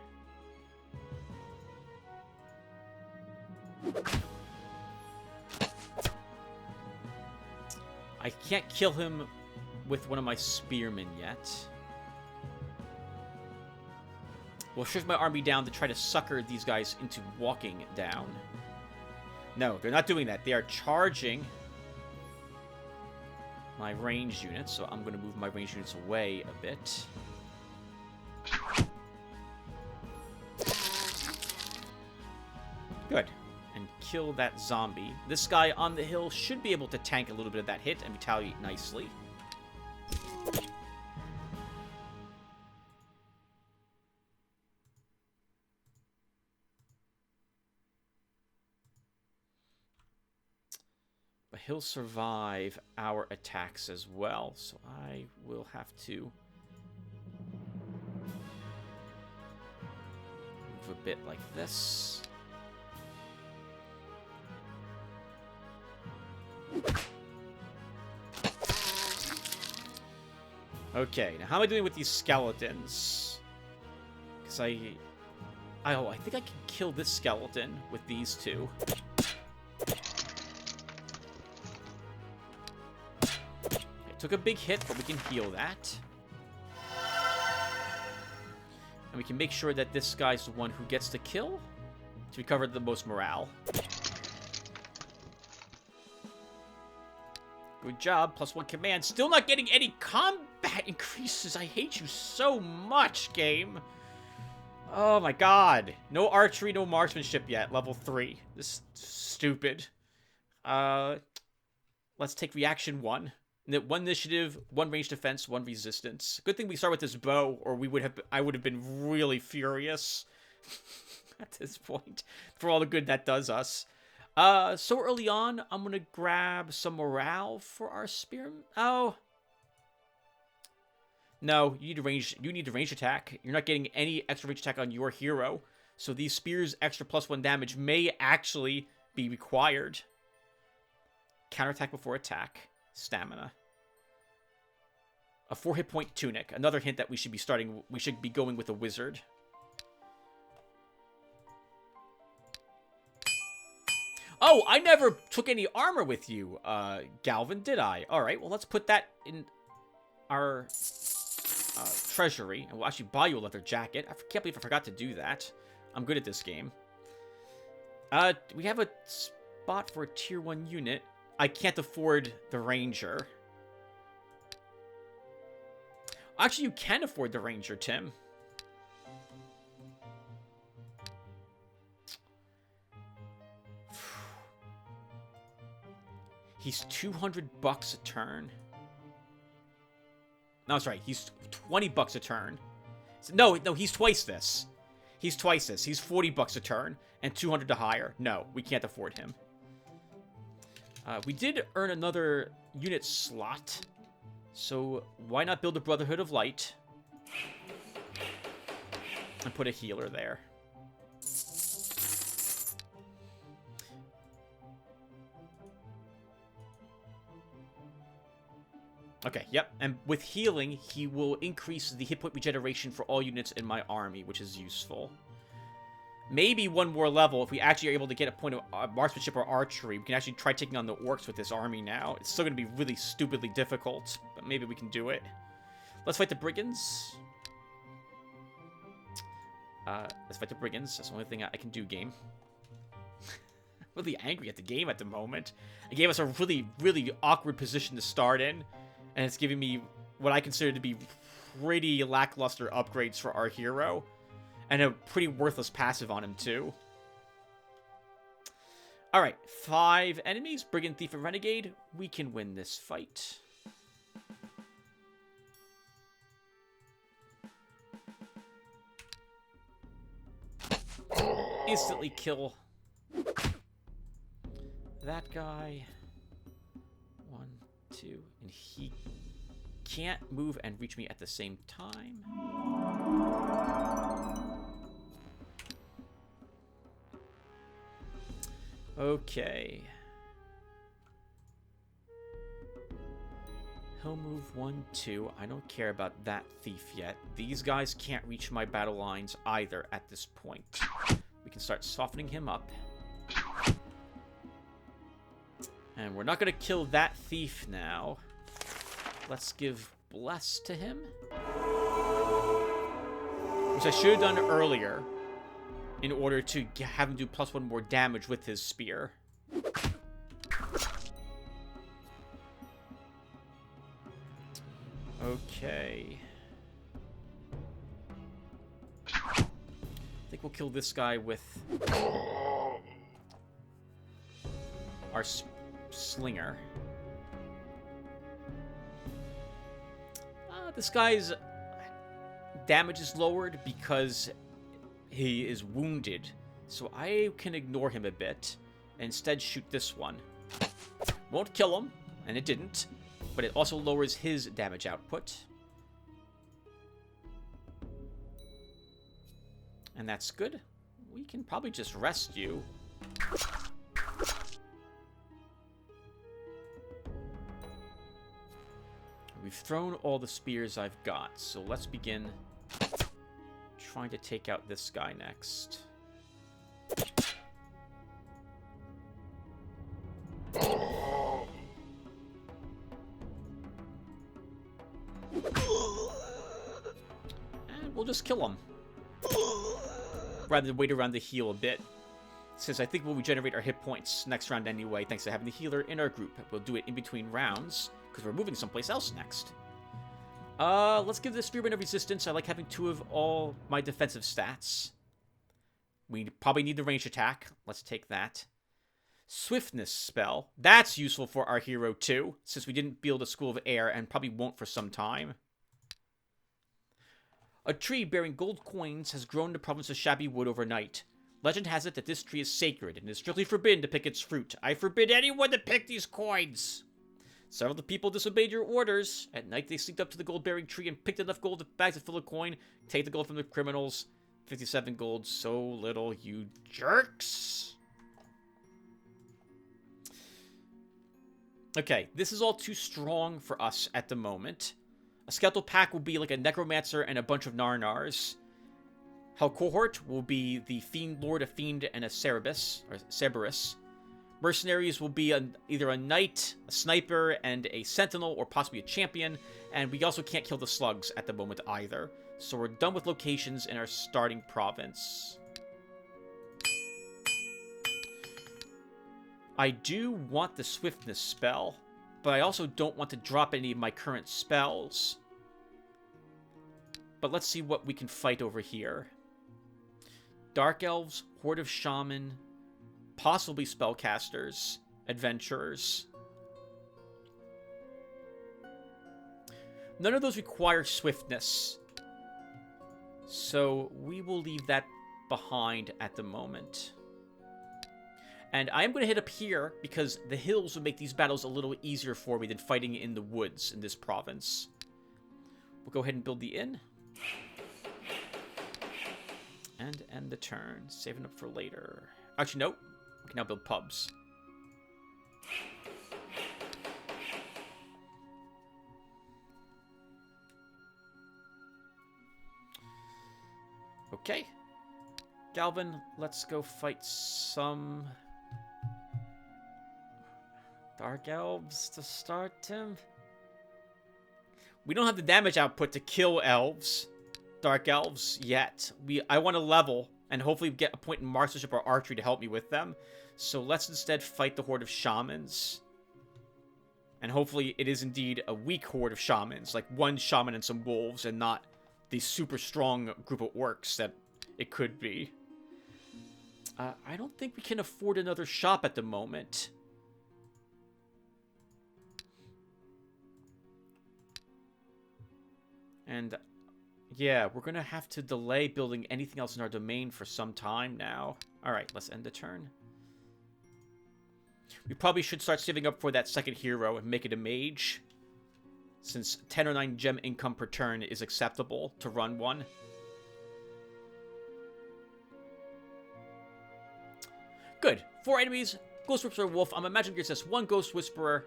I can't kill him with one of my spearmen yet. We'll shift my army down to try to sucker these guys into walking down. No, they're not doing that. They are charging my ranged units, so I'm going to move my ranged units away a bit. Good. And kill that zombie. This guy on the hill should be able to tank a little bit of that hit and retaliate nicely. But he'll survive our attacks as well, so I will have to move a bit like this. Okay, now how am I doing with these skeletons? Because I think I can kill this skeleton with these two. I took a big hit, but we can heal that. And we can make sure that this guy's the one who gets the kill to recover the most morale. Good job. +1 command. Still not getting any combat increases. I hate you so much, game. Oh my god. No archery, no marksmanship yet. Level 3. This is stupid. Let's take reaction 1. 1 initiative, 1 range defense, 1 resistance. Good thing we start with this bow, or I would have been really furious at this point for all the good that does us. So early on, I'm going to grab some morale for our spearmen. Oh. No, you need to range attack. You're not getting any extra range attack on your hero. So these spears extra +1 damage may actually be required. Counterattack before attack. Stamina. A 4 hit point tunic. Another hint that we should be going with a wizard. Oh, I never took any armor with you, Galvin, did I? Alright, well, let's put that in our treasury. And we'll actually buy you a leather jacket. I can't believe I forgot to do that. I'm good at this game. We have a spot for a tier 1 unit. I can't afford the ranger. Actually, you can afford the ranger, Tim. He's $200 a turn. No, that's right. He's $20 a turn. No, he's twice this. He's twice this. He's $40 a turn and 200 to hire. No, we can't afford him. We did earn another unit slot. So why not build a Brotherhood of Light and put a healer there? Okay, yep. And with healing, he will increase the hit point regeneration for all units in my army, which is useful. Maybe 1 more level, if we actually are able to get a point of marksmanship or archery, we can actually try taking on the orcs with this army now. It's still going to be really stupidly difficult, but maybe we can do it. Let's fight the brigands. Let's fight the brigands. That's the only thing I can do, game. Really angry at the game at the moment. It gave us a really, really awkward position to start in, and it's giving me what I consider to be pretty lackluster upgrades for our hero, and a pretty worthless passive on him too. Alright, 5 enemies, Brigand, Thief, and Renegade. We can win this fight. Instantly kill that guy. 1, 2, and he can't move and reach me at the same time. Okay. He'll move 1, 2. I don't care about that thief yet. These guys can't reach my battle lines either at this point. We can start softening him up. And we're not going to kill that thief now. Let's give Bless to him. Which I should have done earlier, in order to have him do +1 more damage with his spear. Okay. I think we'll kill this guy with our slinger. This guy's damage is lowered because he is wounded, so I can ignore him a bit and instead shoot this one. Won't kill him, and it didn't, but it also lowers his damage output. And that's good. We can probably just rest you. We've thrown all the spears I've got, so let's begin trying to take out this guy next. And we'll just kill him, rather than wait around to heal a bit. Since I think we'll regenerate our hit points next round anyway, thanks to having the healer in our group. We'll do it in between rounds, because we're moving someplace else next. Let's give the Spearman a resistance. I like having 2 of all my defensive stats. We probably need the range attack. Let's take that. Swiftness spell. That's useful for our hero too, since we didn't build a School of Air and probably won't for some time. A tree bearing gold coins has grown in the province of Shabby Wood overnight. Legend has it that this tree is sacred and is strictly forbidden to pick its fruit. I forbid anyone to pick these coins. Several of the people disobeyed your orders. At night, they sneaked up to the gold-bearing tree and picked enough gold bags to fill a coin. Take the gold from the criminals. 57 gold, so little, you jerks. Okay, this is all too strong for us at the moment. A skeletal pack will be like a necromancer and a bunch of Narnars. Hell cohort will be the Fiend Lord, a Fiend, and a Cerberus. Mercenaries will be either a knight, a sniper, and a sentinel, or possibly a champion. And we also can't kill the slugs at the moment either. So we're done with locations in our starting province. I do want the swiftness spell, but I also don't want to drop any of my current spells. But let's see what we can fight over here. Dark Elves, Horde of Shaman, possibly spellcasters, adventurers. None of those require swiftness, so we will leave that behind at the moment. And I am going to hit up here because the hills will make these battles a little easier for me than fighting in the woods in this province. We'll go ahead and build the inn. And end the turn, saving up for later. Actually, no. We can now build pubs. Okay. Galvin, let's go fight some Dark Elves to start, Tim. We don't have the damage output to kill elves, dark elves, yet. I want to level and hopefully get a point in marksmanship or archery to help me with them. So let's instead fight the horde of shamans. And hopefully it is indeed a weak horde of shamans, like one shaman and some wolves, and not the super strong group of orcs that it could be. I don't think we can afford another shop at the moment. And yeah, we're going to have to delay building anything else in our domain for some time now. Alright, let's end the turn. We probably should start saving up for that second hero and make it a mage, since 10 or 9 gem income per turn is acceptable to run one. Good. 4 enemies, Ghost Whisperer, Wolf. I'm imagining it says 1 Ghost Whisperer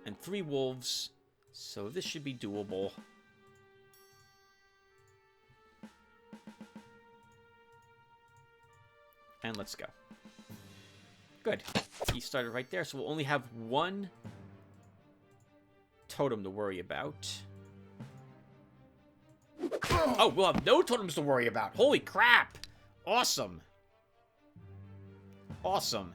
and 3 Wolves, so this should be doable. And let's go. Good. He started right there, so we'll only have 1 totem to worry about. Oh, we'll have no totems to worry about. Holy crap! Awesome. Awesome.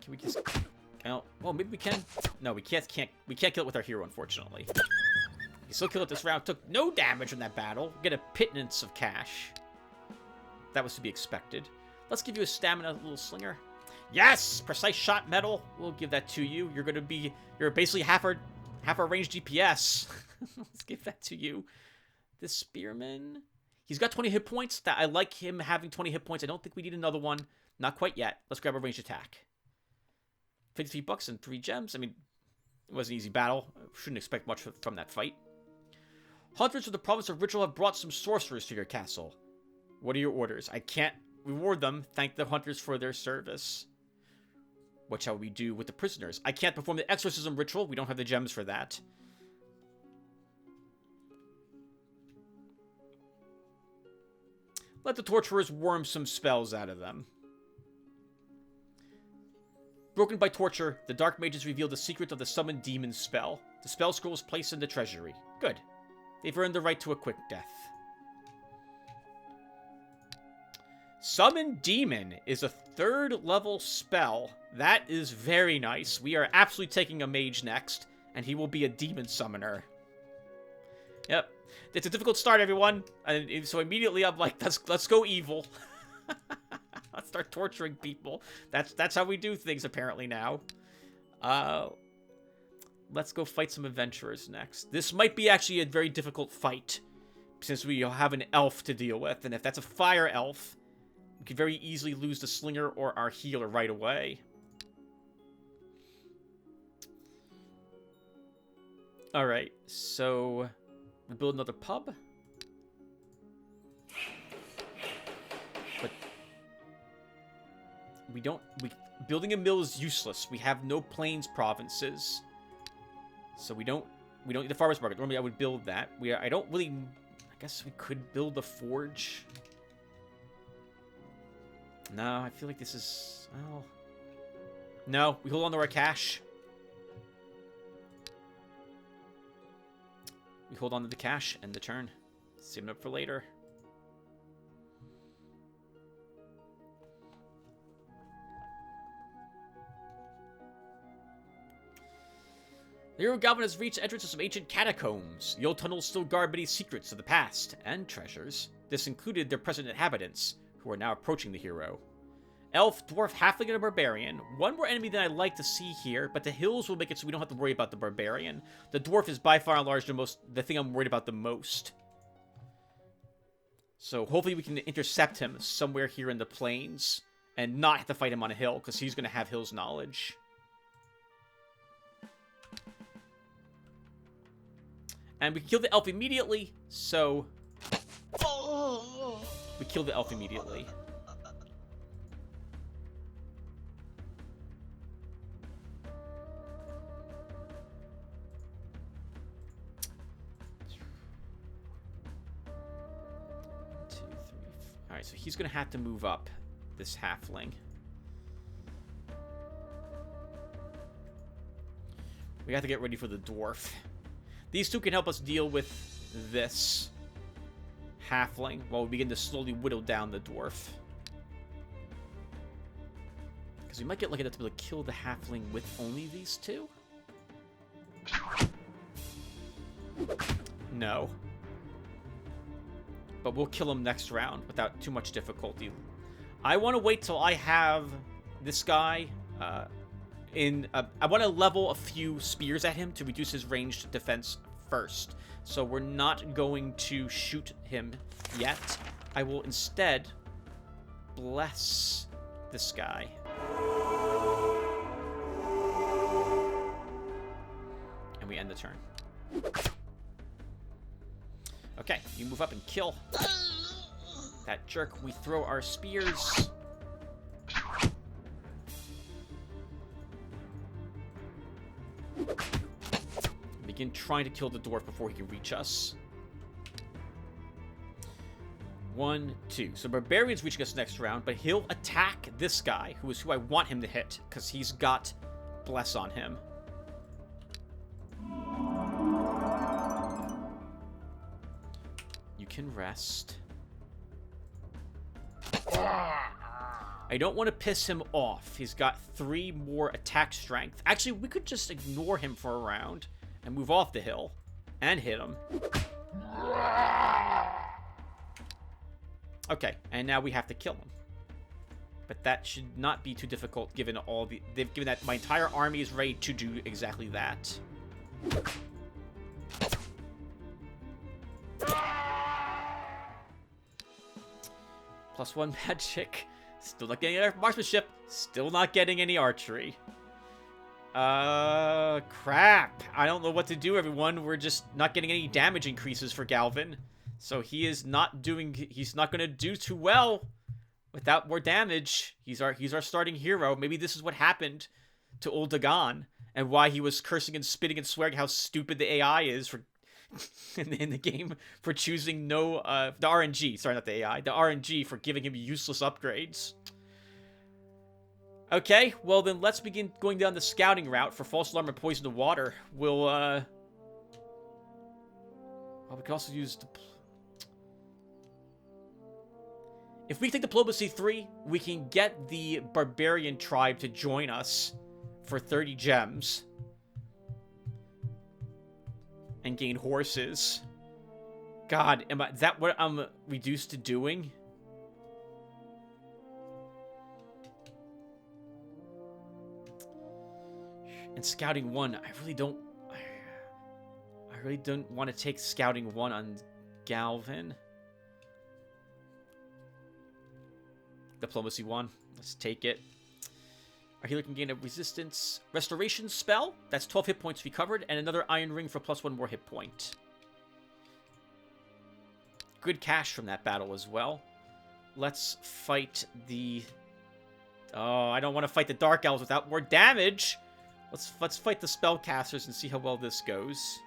Can we just... Oh, well, maybe we can. No, we can't kill it with our hero, unfortunately. We still kill it this round. Took no damage from that battle. Get a pittance of cash. That was to be expected. Let's give you a stamina little slinger. Yes! Precise shot medal. We'll give that to you. You're basically half our range DPS. Let's give that to you. This spearman. He's got 20 hit points. I like him having 20 hit points. I don't think we need another one. Not quite yet. Let's grab a ranged attack. 53 bucks and 3 gems. I mean, it was an easy battle. Shouldn't expect much from that fight. Hunters of the province of Ritual have brought some sorcerers to your castle. What are your orders? I can't reward them. Thank the hunters for their service. What shall we do with the prisoners? I can't perform the exorcism ritual. We don't have the gems for that. Let the torturers worm some spells out of them. Broken by torture, the dark mages reveal the secret of the summoned demon spell. The spell scroll is placed in the treasury. Good. They've earned the right to a quick death. Summon Demon is a 3rd level spell. That is very nice. We are absolutely taking a mage next, and he will be a demon summoner. Yep. It's a difficult start, everyone. And so immediately I'm like, let's go evil. Let's start torturing people. That's how we do things apparently now. Let's go fight some adventurers next. This might be actually a very difficult fight, since we have an elf to deal with, and if that's a fire elf, we could very easily lose the slinger or our healer right away. Alright, so we build another pub. But building a mill is useless. We have no plains provinces. So we don't need the farmer's market. Normally I would build that. I guess we could build a forge. No, I feel like this is... Well... No, we hold on to our cash. We hold on to the cash and the turn. Save it up for later. The hero Goblin has reached the entrance of some ancient catacombs. The old tunnels still guard many secrets of the past, and treasures. This included their present inhabitants, who are now approaching the hero. Elf, dwarf, halfling, and a barbarian. One more enemy than I'd like to see here, but the hills will make it so we don't have to worry about the barbarian. The dwarf is by far and large the thing I'm worried about the most. So hopefully we can intercept him somewhere here in the plains, and not have to fight him on a hill, because he's going to have Hill's knowledge. And we kill the elf immediately, so... We kill the elf immediately. Alright, so he's going to have to move up, this halfling. We have to get ready for the dwarf. These two can help us deal with this halfling while we begin to slowly whittle down the dwarf. Because we might get lucky enough to be able to kill the halfling with only these two? No. But we'll kill him next round without too much difficulty. I want to wait till I have this guy I want to level a few spears at him to reduce his ranged defense first. So we're not going to shoot him yet. I will instead bless this guy. And we end the turn. Okay, you move up and kill that jerk. We throw our spears. Begin trying to kill the dwarf before he can reach us. 1, 2. So Barbarian's reaching us next round, but he'll attack this guy, who is who I want him to hit, because he's got Bless on him. You can rest. I don't want to piss him off. He's got 3 more attack strength. Actually, we could just ignore him for a round and move off the hill and hit him. Okay, and now we have to kill him. But that should not be too difficult given given that my entire army is ready to do exactly that. +1 magic. Still not getting any marksmanship. Still not getting any archery. Crap. I don't know what to do, everyone. We're just not getting any damage increases for Galvin. So he's not going to do too well without more damage. He's our starting hero. Maybe this is what happened to Old Dagon and why he was cursing and spitting and swearing how stupid the AI is for in the game for choosing the RNG. Sorry, not the AI. The RNG for giving him useless upgrades. Okay, well then let's begin going down the scouting route for false alarm and poison to water. We'll well, we can also use if we take diplomacy 3, we can get the barbarian tribe to join us for 30 gems and gain horses. God, is that what I'm reduced to doing? And scouting 1, I really don't want to take scouting 1 on Galvin. Diplomacy 1, let's take it. Our healer can gain a resistance restoration spell. That's 12 hit points recovered, and another iron ring for +1 more hit point. Good cash from that battle as well. Let's fight the... Oh, I don't want to fight the Dark Elves without more damage. Let's fight the spellcasters and see how well this goes.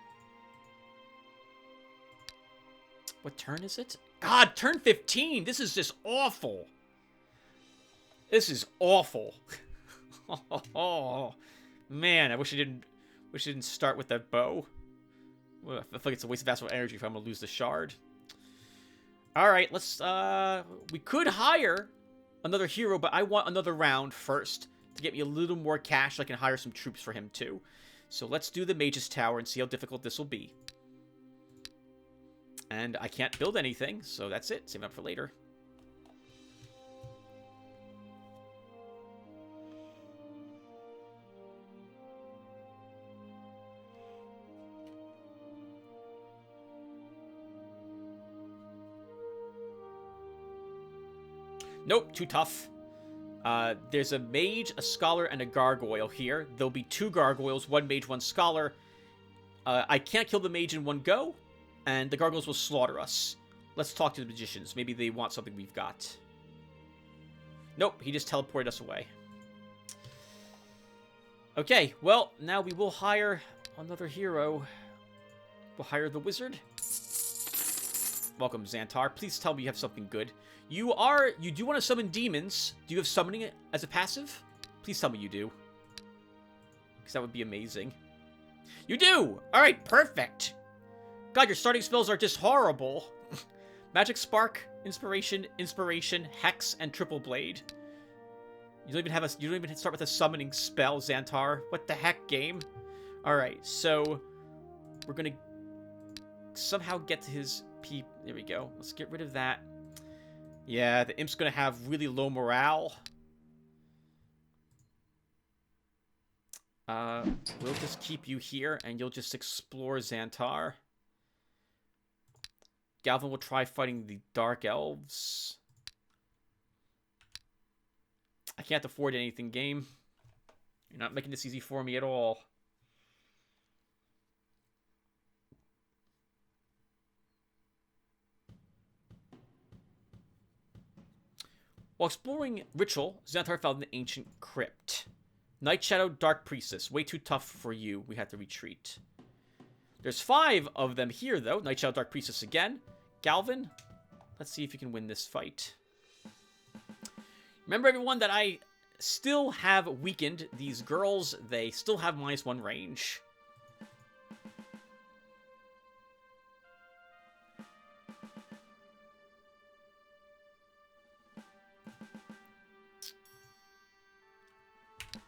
What turn is it? God, turn 15. This is just awful. This is awful. Oh man, I wish I didn't start with that bow. I feel like it's a waste of vassal energy if I'm gonna lose the shard. All right, let's. We could hire another hero, but I want another round first to get me a little more cash so I can hire some troops for him too. So let's do the Mage's Tower and see how difficult this will be. And I can't build anything, so that's it. Save it up for later. Nope, too tough. There's a mage, a scholar, and a gargoyle here. There'll be 2 gargoyles, 1 mage, 1 scholar. I can't kill the mage in one go, and the gargoyles will slaughter us. Let's talk to the magicians. Maybe they want something we've got. Nope, he just teleported us away. Okay, well, now we will hire another hero. We'll hire the wizard. Welcome, Xantar. Please tell me you have something good. You do want to summon demons. Do you have summoning it as a passive? Please tell me you do. Because that would be amazing. You do! Alright, perfect! God, your starting spells are just horrible. Magic Spark, Inspiration, Hex, and Triple Blade. You don't even start with a summoning spell, Xantar. What the heck, game? Alright, so we're gonna somehow get to his peep. There we go. Let's get rid of that. Yeah, the imp's gonna have really low morale. We'll just keep you here, and you'll just explore Xantar. Galvin will try fighting the Dark Elves. I can't afford anything, game. You're not making this easy for me at all. While exploring Ritual, Xantar found an ancient crypt. Night Shadow, Dark Priestess. Way too tough for you. We had to retreat. There's 5 of them here, though. Night Shadow, Dark Priestess again. Galvin, let's see if you can win this fight. Remember, everyone, that I still have weakened these girls. They still have -1 range.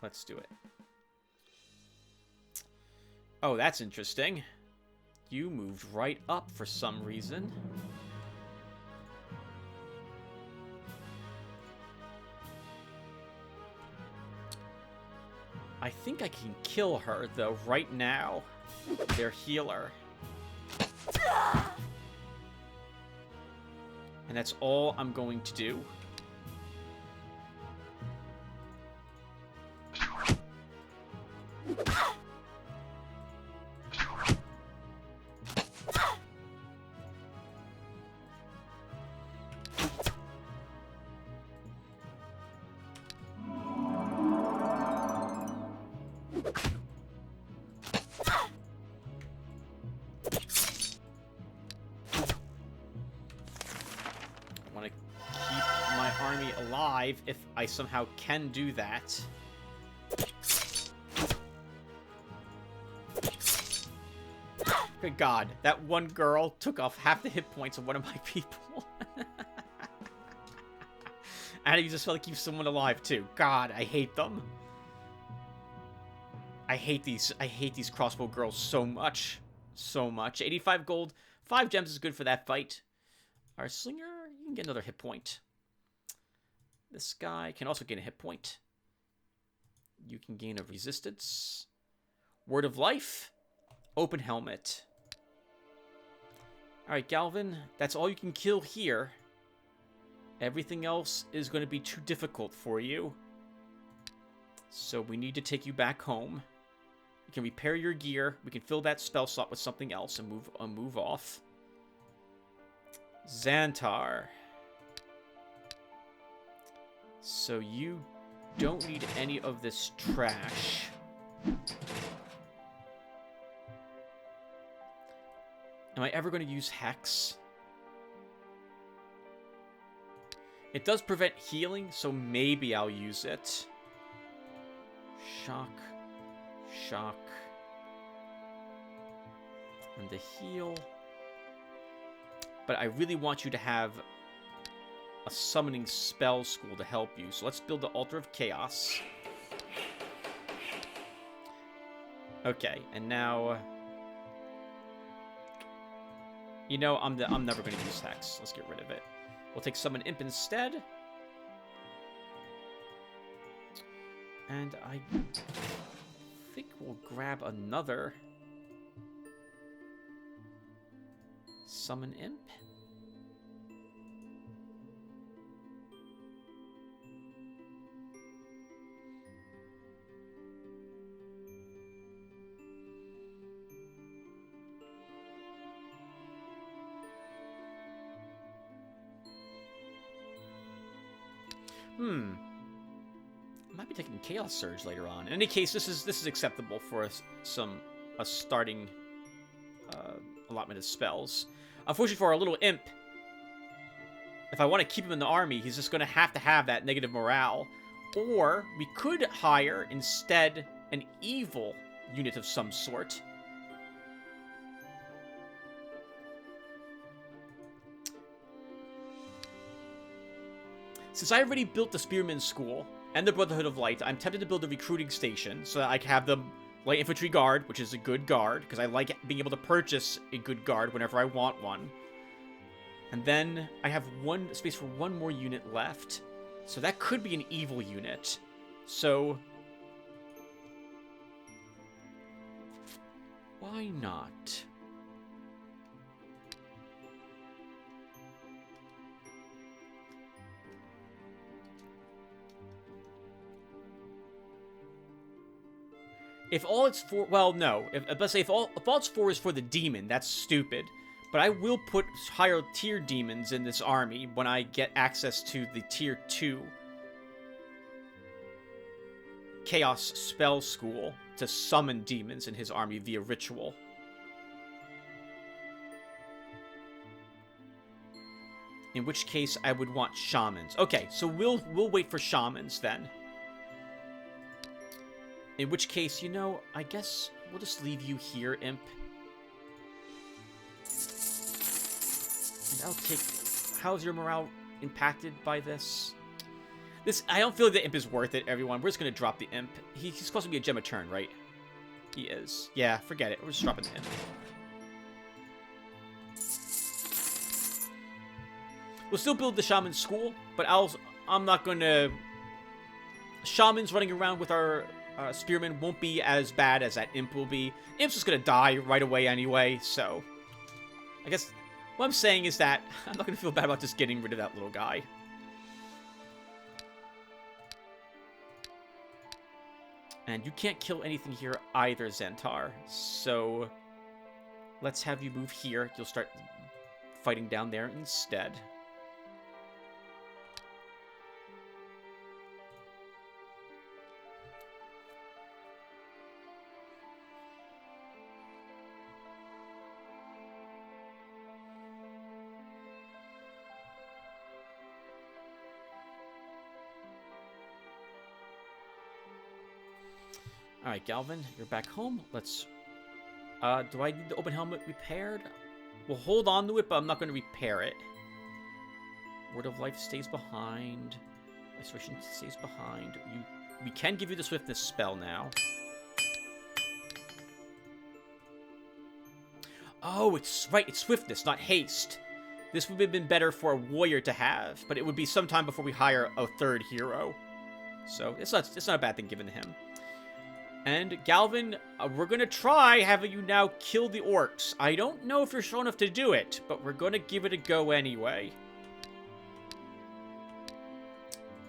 Let's do it. Oh, that's interesting. You moved right up for some reason. I think I can kill her, though, right now. Their healer. And that's all I'm going to do. If I somehow can do that. Good God, that one girl took off half the hit points of one of my people. And you just want to keep someone alive too. God, I hate them. I hate these crossbow girls so much. So much. 85 gold, 5 gems is good for that fight. Our slinger, you can get another hit point. This guy can also gain a hit point. You can gain a resistance. Word of Life. Open Helmet. Alright, Galvin. That's all you can kill here. Everything else is going to be too difficult for you. So we need to take you back home. You can repair your gear. We can fill that spell slot with something else and move off. Xantar. So you don't need any of this trash. Am I ever going to use Hex? It does prevent healing, so maybe I'll use it. Shock. Shock. And the heal. But I really want you to have a summoning spell school to help you. So let's build the Altar of Chaos. Okay, and now... You know, I'm never going to use Hex. Let's get rid of it. We'll take Summon Imp instead. And I think we'll grab another Summon Imp. I might be taking Chaos Surge later on. In any case, this is acceptable for a starting allotment of spells. Unfortunately for our little imp, if I want to keep him in the army, he's just going to have that negative morale. Or we could hire, instead, an evil unit of some sort. Since I already built the Spearman School and the Brotherhood of Light, I'm tempted to build a recruiting station so that I can have the Light Infantry Guard, which is a good guard, because I like being able to purchase a good guard whenever I want one. And then I have space for one more unit left. So that could be an evil unit. So why not? If all it's for, well, no. Let's say if all it's for is for the demon, that's stupid. But I will put higher tier demons in this army when I get access to the tier 2 Chaos Spell School to summon demons in his army via ritual. In which case, I would want shamans. Okay, so we'll wait for shamans then. In which case, you know, I guess we'll just leave you here, Imp. And I'll take... How's your morale impacted by this? I don't feel like the Imp is worth it, everyone. We're just going to drop the Imp. He's supposed to be a gem a turn, right? He is. Yeah, forget it. We're just dropping the Imp. We'll still build the Shaman School, but I'm not going to... Shamans running around with our... Spearman won't be as bad as that Imp will be. Imp's just gonna die right away anyway, so... I guess what I'm saying is that I'm not gonna feel bad about just getting rid of that little guy. And you can't kill anything here either, Xantar. So... let's have you move here. You'll start fighting down there instead. Alright, Galvin, you're back home. Let's... do I need the open helmet repaired? We'll hold on to it, but I'm not going to repair it. Word of Life stays behind. Restoration stays behind. We can give you the Swiftness spell now. Oh, it's right. It's Swiftness, not Haste. This would have been better for a warrior to have, but it would be sometime before we hire a third hero. So it's not a bad thing given to him. And Galvin, we're going to try having you now kill the orcs. I don't know if you're strong enough to do it, but we're going to give it a go anyway.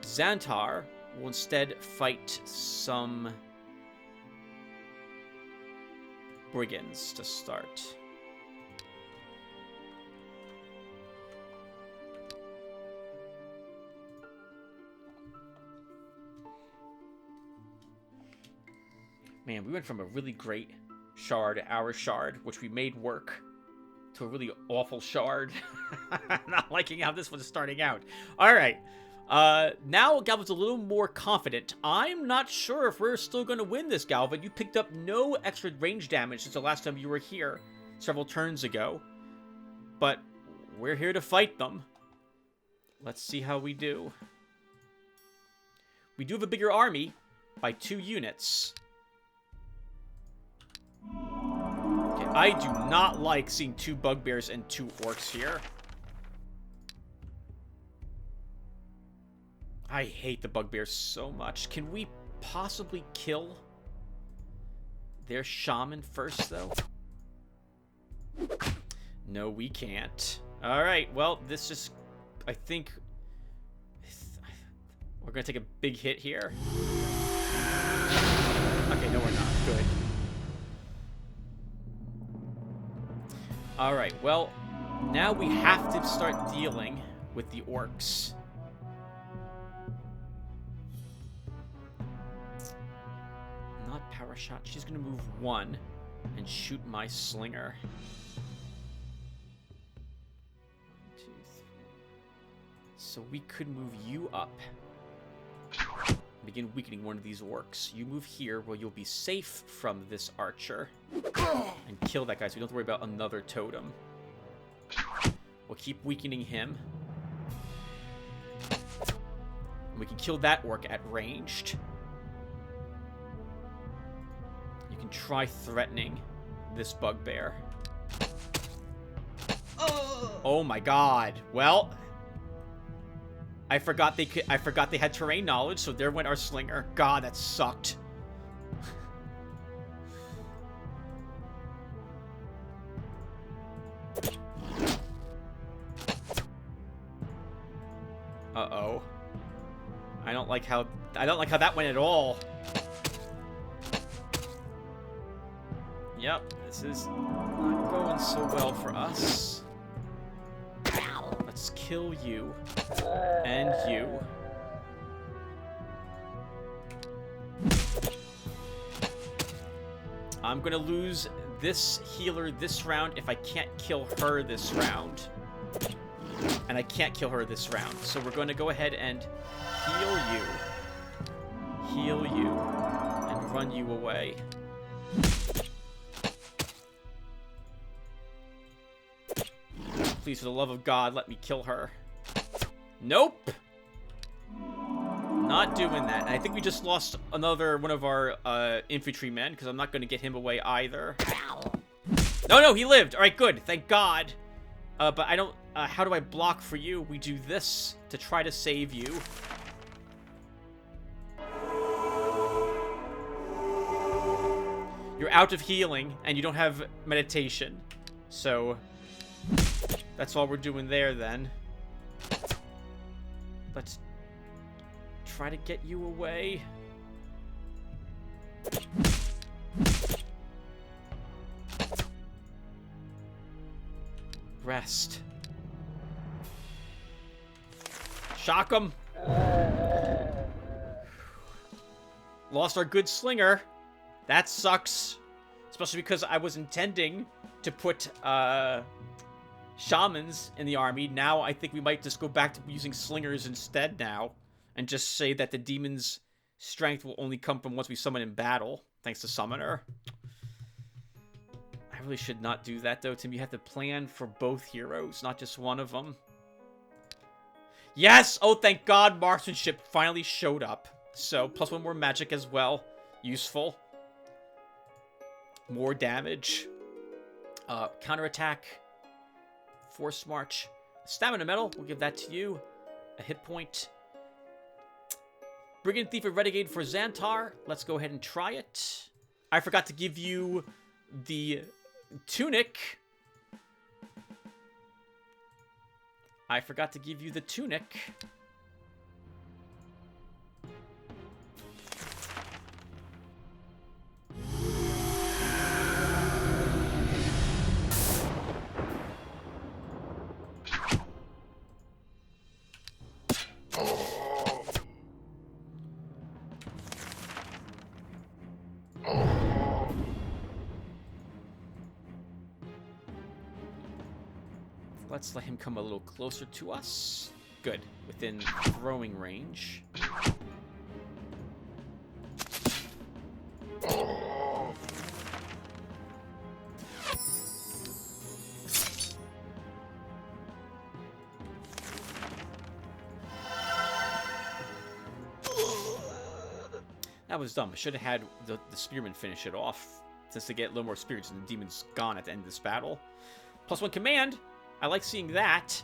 Xantar will instead fight some brigands to start. Man, we went from a really great shard, our shard, which we made work, to a really awful shard. Not liking how this one's starting out. Alright. Now Galvin's a little more confident. I'm not sure if we're still going to win this, Galvin. You picked up no extra range damage since the last time you were here, several turns ago. But we're here to fight them. Let's see how we do. We do have a bigger army by 2 units. Okay, I do not like seeing 2 bugbears and 2 orcs here. I hate the bugbears so much. Can we possibly kill their shaman first, though? No, we can't. Alright, well, this is... I think... we're gonna take a big hit here. Okay, no, we're not. Good. Alright, well, now we have to start dealing with the orcs. Not power shot. She's gonna move 1 and shoot my slinger. 1, 2, 3. So we could move you up. Begin weakening one of these orcs. You move here where you'll be safe from this archer. And kill that guy so we don't have to worry about another totem. We'll keep weakening him. And we can kill that orc at ranged. You can try threatening this bugbear. Oh my god. Well, I forgot they had terrain knowledge, so there went our slinger. God, that sucked. Uh-oh. I don't like how that went at all. Yep, this is not going so well for us. Let's kill you. And you. I'm gonna lose this healer this round if I can't kill her this round. And I can't kill her this round. So we're going to go ahead and heal you. Heal you. And run you away. Please, for the love of God, let me kill her. Nope! Not doing that. And I think we just lost another one of our infantrymen, because I'm not going to get him away either. No, he lived! Alright, good. Thank God. But I don't... how do I block for you? We do this to try to save you. You're out of healing, and you don't have meditation. So... that's all we're doing there, then. Let's try to get you away. Rest. Shock him. Lost our good slinger. That sucks. Especially because I was intending to put, shamans in the army. Now I think we might just go back to using slingers instead now. And just say that the demon's strength will only come from once we summon in battle. Thanks to Summoner. I really should not do that, though, Tim. You have to plan for both heroes, not just one of them. Yes! Oh, thank God marksmanship finally showed up. So, +1 more magic as well. Useful. More damage. Counterattack. Force march. Stamina medal. We'll give that to you. A hit point. Brigand Thief and Renegade for Xantar. Let's go ahead and try it. I forgot to give you the tunic. I forgot to give you the tunic. Let's let him come a little closer to us. Good. Within throwing range. That was dumb. I should have had the spearman finish it off. Since they get a little more spirits and the demon's gone at the end of this battle. +1 command. I like seeing that.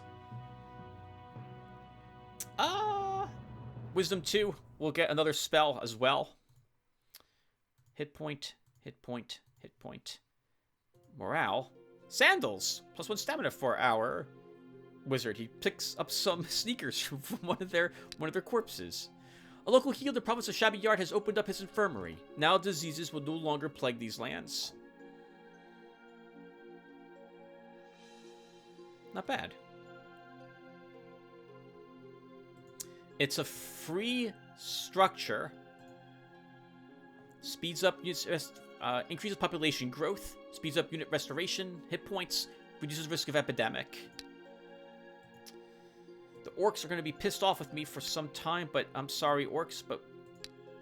Wisdom 2. We'll get another spell as well. Hit point, hit point, hit point. Morale. Sandals. +1 stamina for our wizard. He picks up some sneakers from one of their corpses. A local healer in the province of Shabby Yard has opened up his infirmary. Now diseases will no longer plague these lands. Not bad. It's a free structure. Speeds up units, increases population growth, speeds up unit restoration, hit points, reduces risk of epidemic. The The orcs are going to be pissed off with me for some time, but I'm sorry, orcs, but,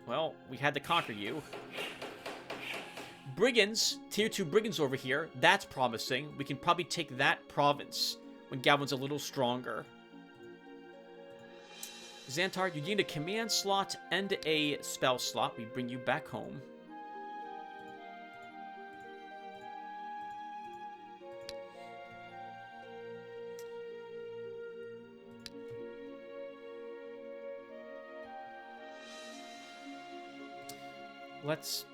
well, we had to conquer you. Brigands, tier 2 brigands over here. That's promising. We can probably take that province when Galvin's a little stronger. Xantar, you gained a command slot and a spell slot. We bring you back home. Let's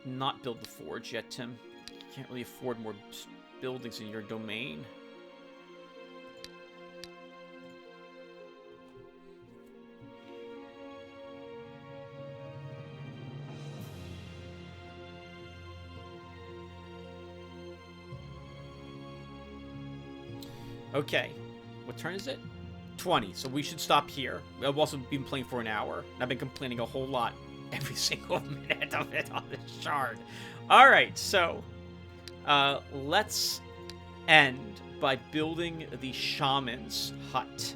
not build the forge yet, Tim. You can't really afford more buildings in your domain. Okay, what turn is it? 20, so we should stop here. I've also been playing for an hour, and I've been complaining a whole lot every single minute of it on this shard. Alright, so let's end by building the Shaman's hut.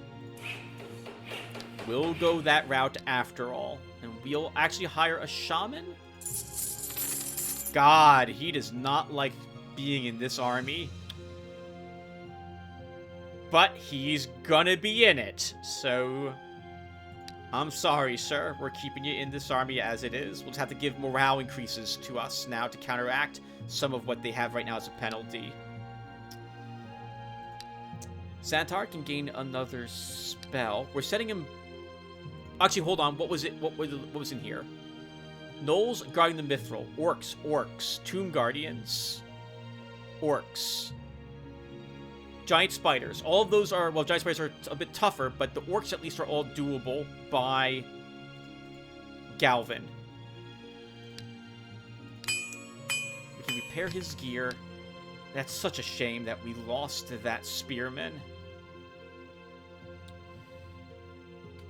We'll go that route after all, and we'll actually hire a Shaman? God, he does not like being in this army. But he's gonna be in it, so I'm sorry, sir. We're keeping you in this army as it is. We'll just have to give morale increases to us now to counteract some of what they have right now as a penalty. Xantar can gain another spell. We're setting him... Actually, hold on. What was it? What was in here? Gnolls guarding the Mithril. Orcs. Tomb Guardians. Orcs. Giant spiders. All of those are... Well, giant spiders are a bit tougher, but the orcs at least are all doable by Galvin. We can repair his gear. That's such a shame that we lost that spearman.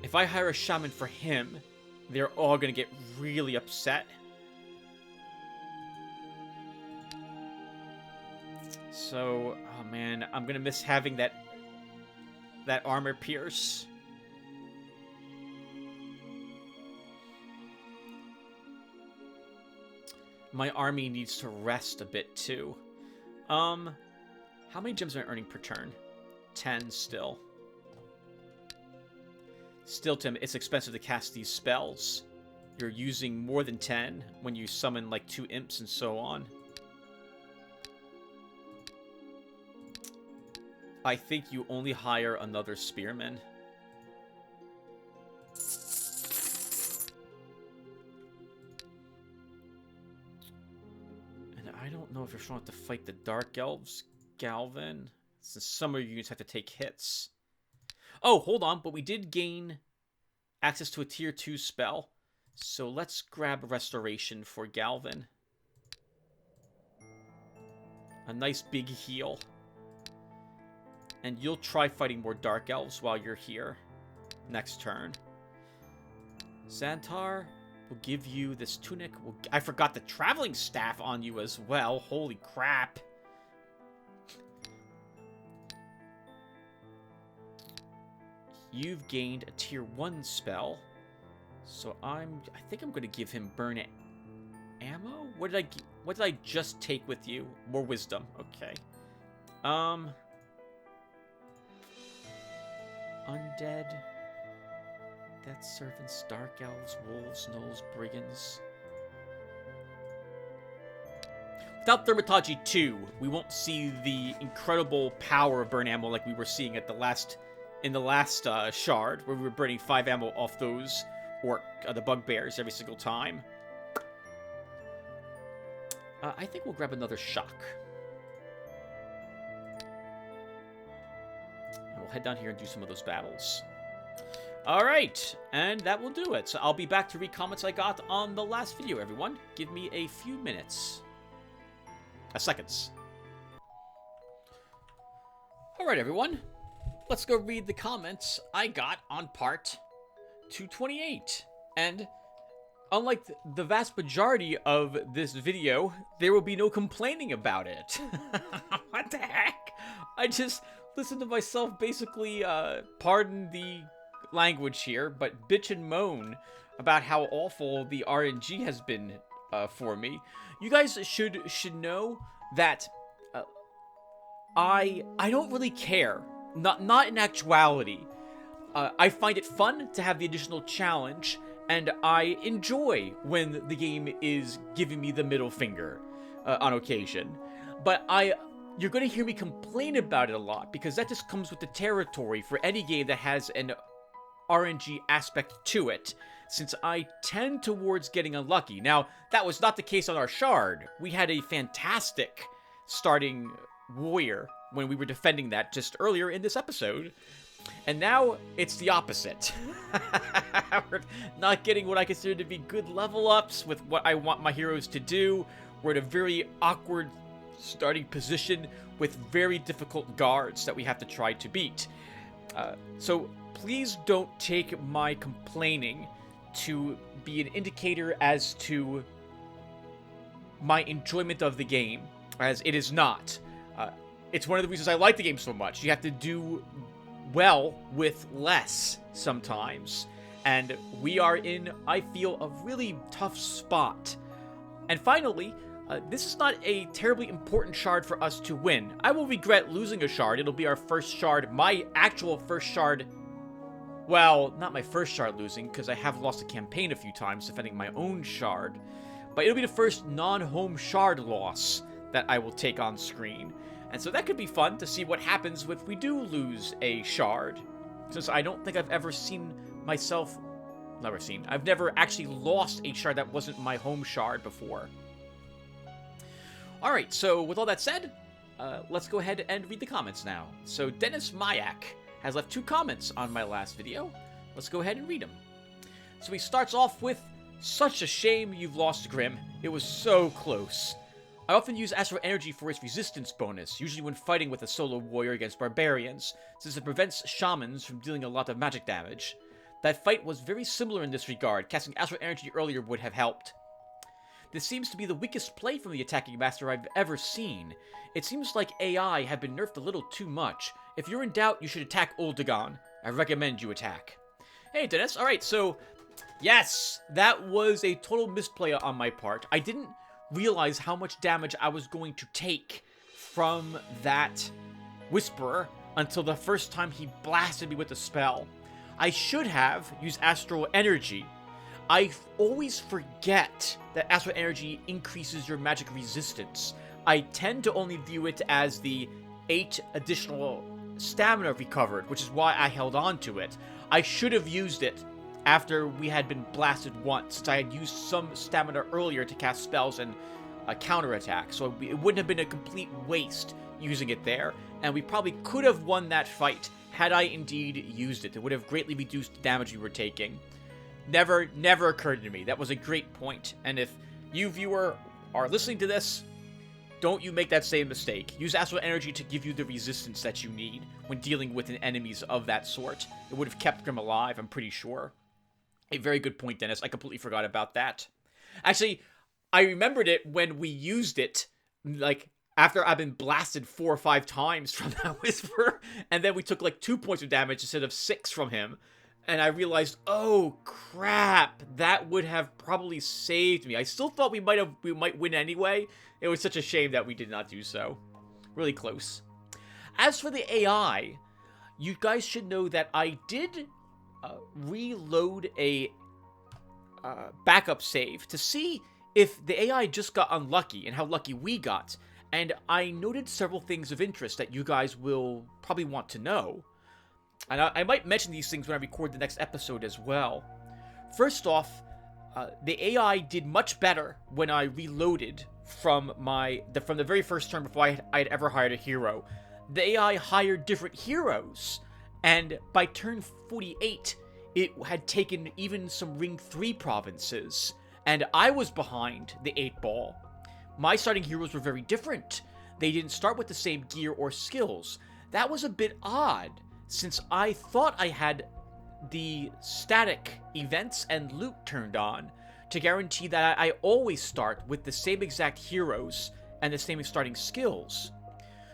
If I hire a shaman for him, they're all going to get really upset. So, oh man, I'm going to miss having that armor pierce. My army needs to rest a bit too. How many gems am I earning per turn? 10 still. Still, Tim, it's expensive to cast these spells. You're using more than 10 when you summon like 2 imps and so on. I think you only hire another spearman. And I don't know if you're strong enough to fight the Dark Elves, Galvin. Since some of you just have to take hits. Oh, hold on, but we did gain access to a tier 2 spell. So let's grab Restoration for Galvin. A nice big heal. And you'll try fighting more Dark Elves while you're here. Next turn. Xantar will give you this tunic. I forgot the traveling staff on you as well. Holy crap. You've gained a tier 1 spell. So I think I'm going to give him burn ammo? What did I just take with you? More wisdom. Okay. Undead, Death Servants, Dark Elves, Wolves, Gnolls, Brigands. Without Thaumaturgy 2, we won't see the incredible power of burn ammo like we were seeing at in the last shard, where we were burning 5 ammo off those the bugbears every single time. I think we'll grab another shock. We'll head down here and do some of those battles. Alright, and that will do it. So I'll be back to read comments I got on the last video, everyone. Give me a few minutes. Seconds. Alright, everyone. Let's go read the comments I got on part 228. And unlike the vast majority of this video, there will be no complaining about it. What the heck? I just listen to myself basically, pardon the language here, but bitch and moan about how awful the RNG has been for me. You guys should know that I don't really care. Not in actuality. I find it fun to have the additional challenge, and I enjoy when the game is giving me the middle finger on occasion. But you're going to hear me complain about it a lot, because that just comes with the territory for any game that has an RNG aspect to it, since I tend towards getting unlucky. Now, that was not the case on our shard. We had a fantastic starting warrior when we were defending that just earlier in this episode. And now, it's the opposite. We're not getting what I consider to be good level ups with what I want my heroes to do. We're in a very awkward starting position with very difficult guards that we have to try to beat. So please don't take my complaining to be an indicator as to my enjoyment of the game, as it is not. It's one of the reasons I like the game so much. You have to do well with less sometimes. And we are in, I feel, a really tough spot. And finally, this is not a terribly important shard for us to win. I will regret losing a shard. It'll be our first shard, my actual first shard. Well, not my first shard losing, because I have lost a campaign a few times defending my own shard. But it'll be the first non-home shard loss that I will take on screen. And so that could be fun to see what happens if we do lose a shard. Since I don't think I've ever seen myself... I've never actually lost a shard that wasn't my home shard before. Alright, so with all that said, let's go ahead and read the comments now. So Dennis Mayak has left 2 comments on my last video. Let's go ahead and read them. So he starts off with, "Such a shame you've lost Grim. It was so close. I often use Astral Energy for its resistance bonus, usually when fighting with a solo warrior against barbarians, since it prevents shamans from dealing a lot of magic damage. That fight was very similar in this regard. Casting Astral Energy earlier would have helped. This seems to be the weakest play from the attacking master I've ever seen. It seems like AI have been nerfed a little too much. If you're in doubt, you should attack Oldigan. I recommend you attack." Hey, Dennis. Alright, so... yes, that was a total misplay on my part. I didn't realize how much damage I was going to take from that Whisperer until the first time he blasted me with the spell. I should have used Astral Energy. I always forget that Astral Energy increases your magic resistance. I tend to only view it as the 8 additional stamina recovered, which is why I held on to it. I should have used it after we had been blasted once, since I had used some stamina earlier to cast spells and counterattack, so it wouldn't have been a complete waste using it there, and we probably could have won that fight had I indeed used it. It would have greatly reduced the damage we were taking. Never occurred to me. That was a great point, and if you, viewer, are listening to this, don't you make that same mistake. Use Astral Energy to give you the resistance that you need when dealing with enemies of that sort. It would have kept Grim alive, I'm pretty sure. A very good point, Dennis. I completely forgot about that. Actually, I remembered it when we used it, like, after I've been blasted 4 or 5 times from that Whisper, and then we took, like, 2 points of damage instead of 6 from him, and I realized, oh, crap, that would have probably saved me. I still thought we might win anyway. It was such a shame that we did not do so. Really close. As for the AI, you guys should know that I did reload a backup save to see if the AI just got unlucky and how lucky we got. And I noted several things of interest that you guys will probably want to know. And I might mention these things when I record the next episode as well. First off, the AI did much better when I reloaded from the very first turn before I had ever hired a hero. The AI hired different heroes, and by turn 48, it had taken even some Ring 3 provinces, and I was behind the 8-ball. My starting heroes were very different. They didn't start with the same gear or skills. That was a bit odd, since I thought I had the static events and loot turned on to guarantee that I always start with the same exact heroes and the same starting skills.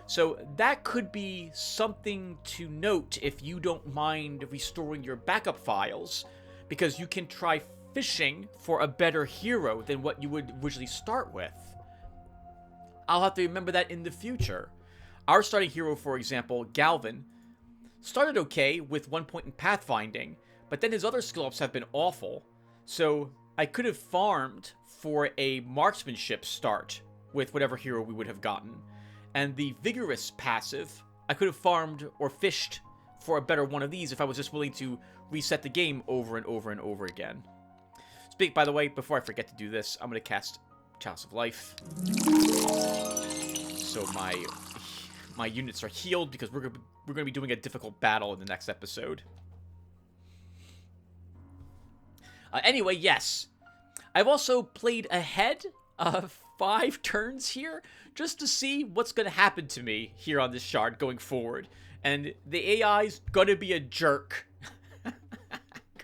So that could be something to note if you don't mind restoring your backup files, because you can try fishing for a better hero than what you would originally start with. I'll have to remember that in the future. Our starting hero, for example, Galvin, started okay with 1 point in pathfinding, but then his other skill ups have been awful. So I could have farmed for a marksmanship start with whatever hero we would have gotten. And the vigorous passive, I could have farmed or fished for a better one of these if I was just willing to reset the game over and over and over again. By the way, before I forget to do this, I'm going to cast Chalice of Life. So my units are healed because we're going to be doing a difficult battle in the next episode. Anyway, yes. I've also played ahead of 5 turns here just to see what's going to happen to me here on this shard going forward. And the AI's going to be a jerk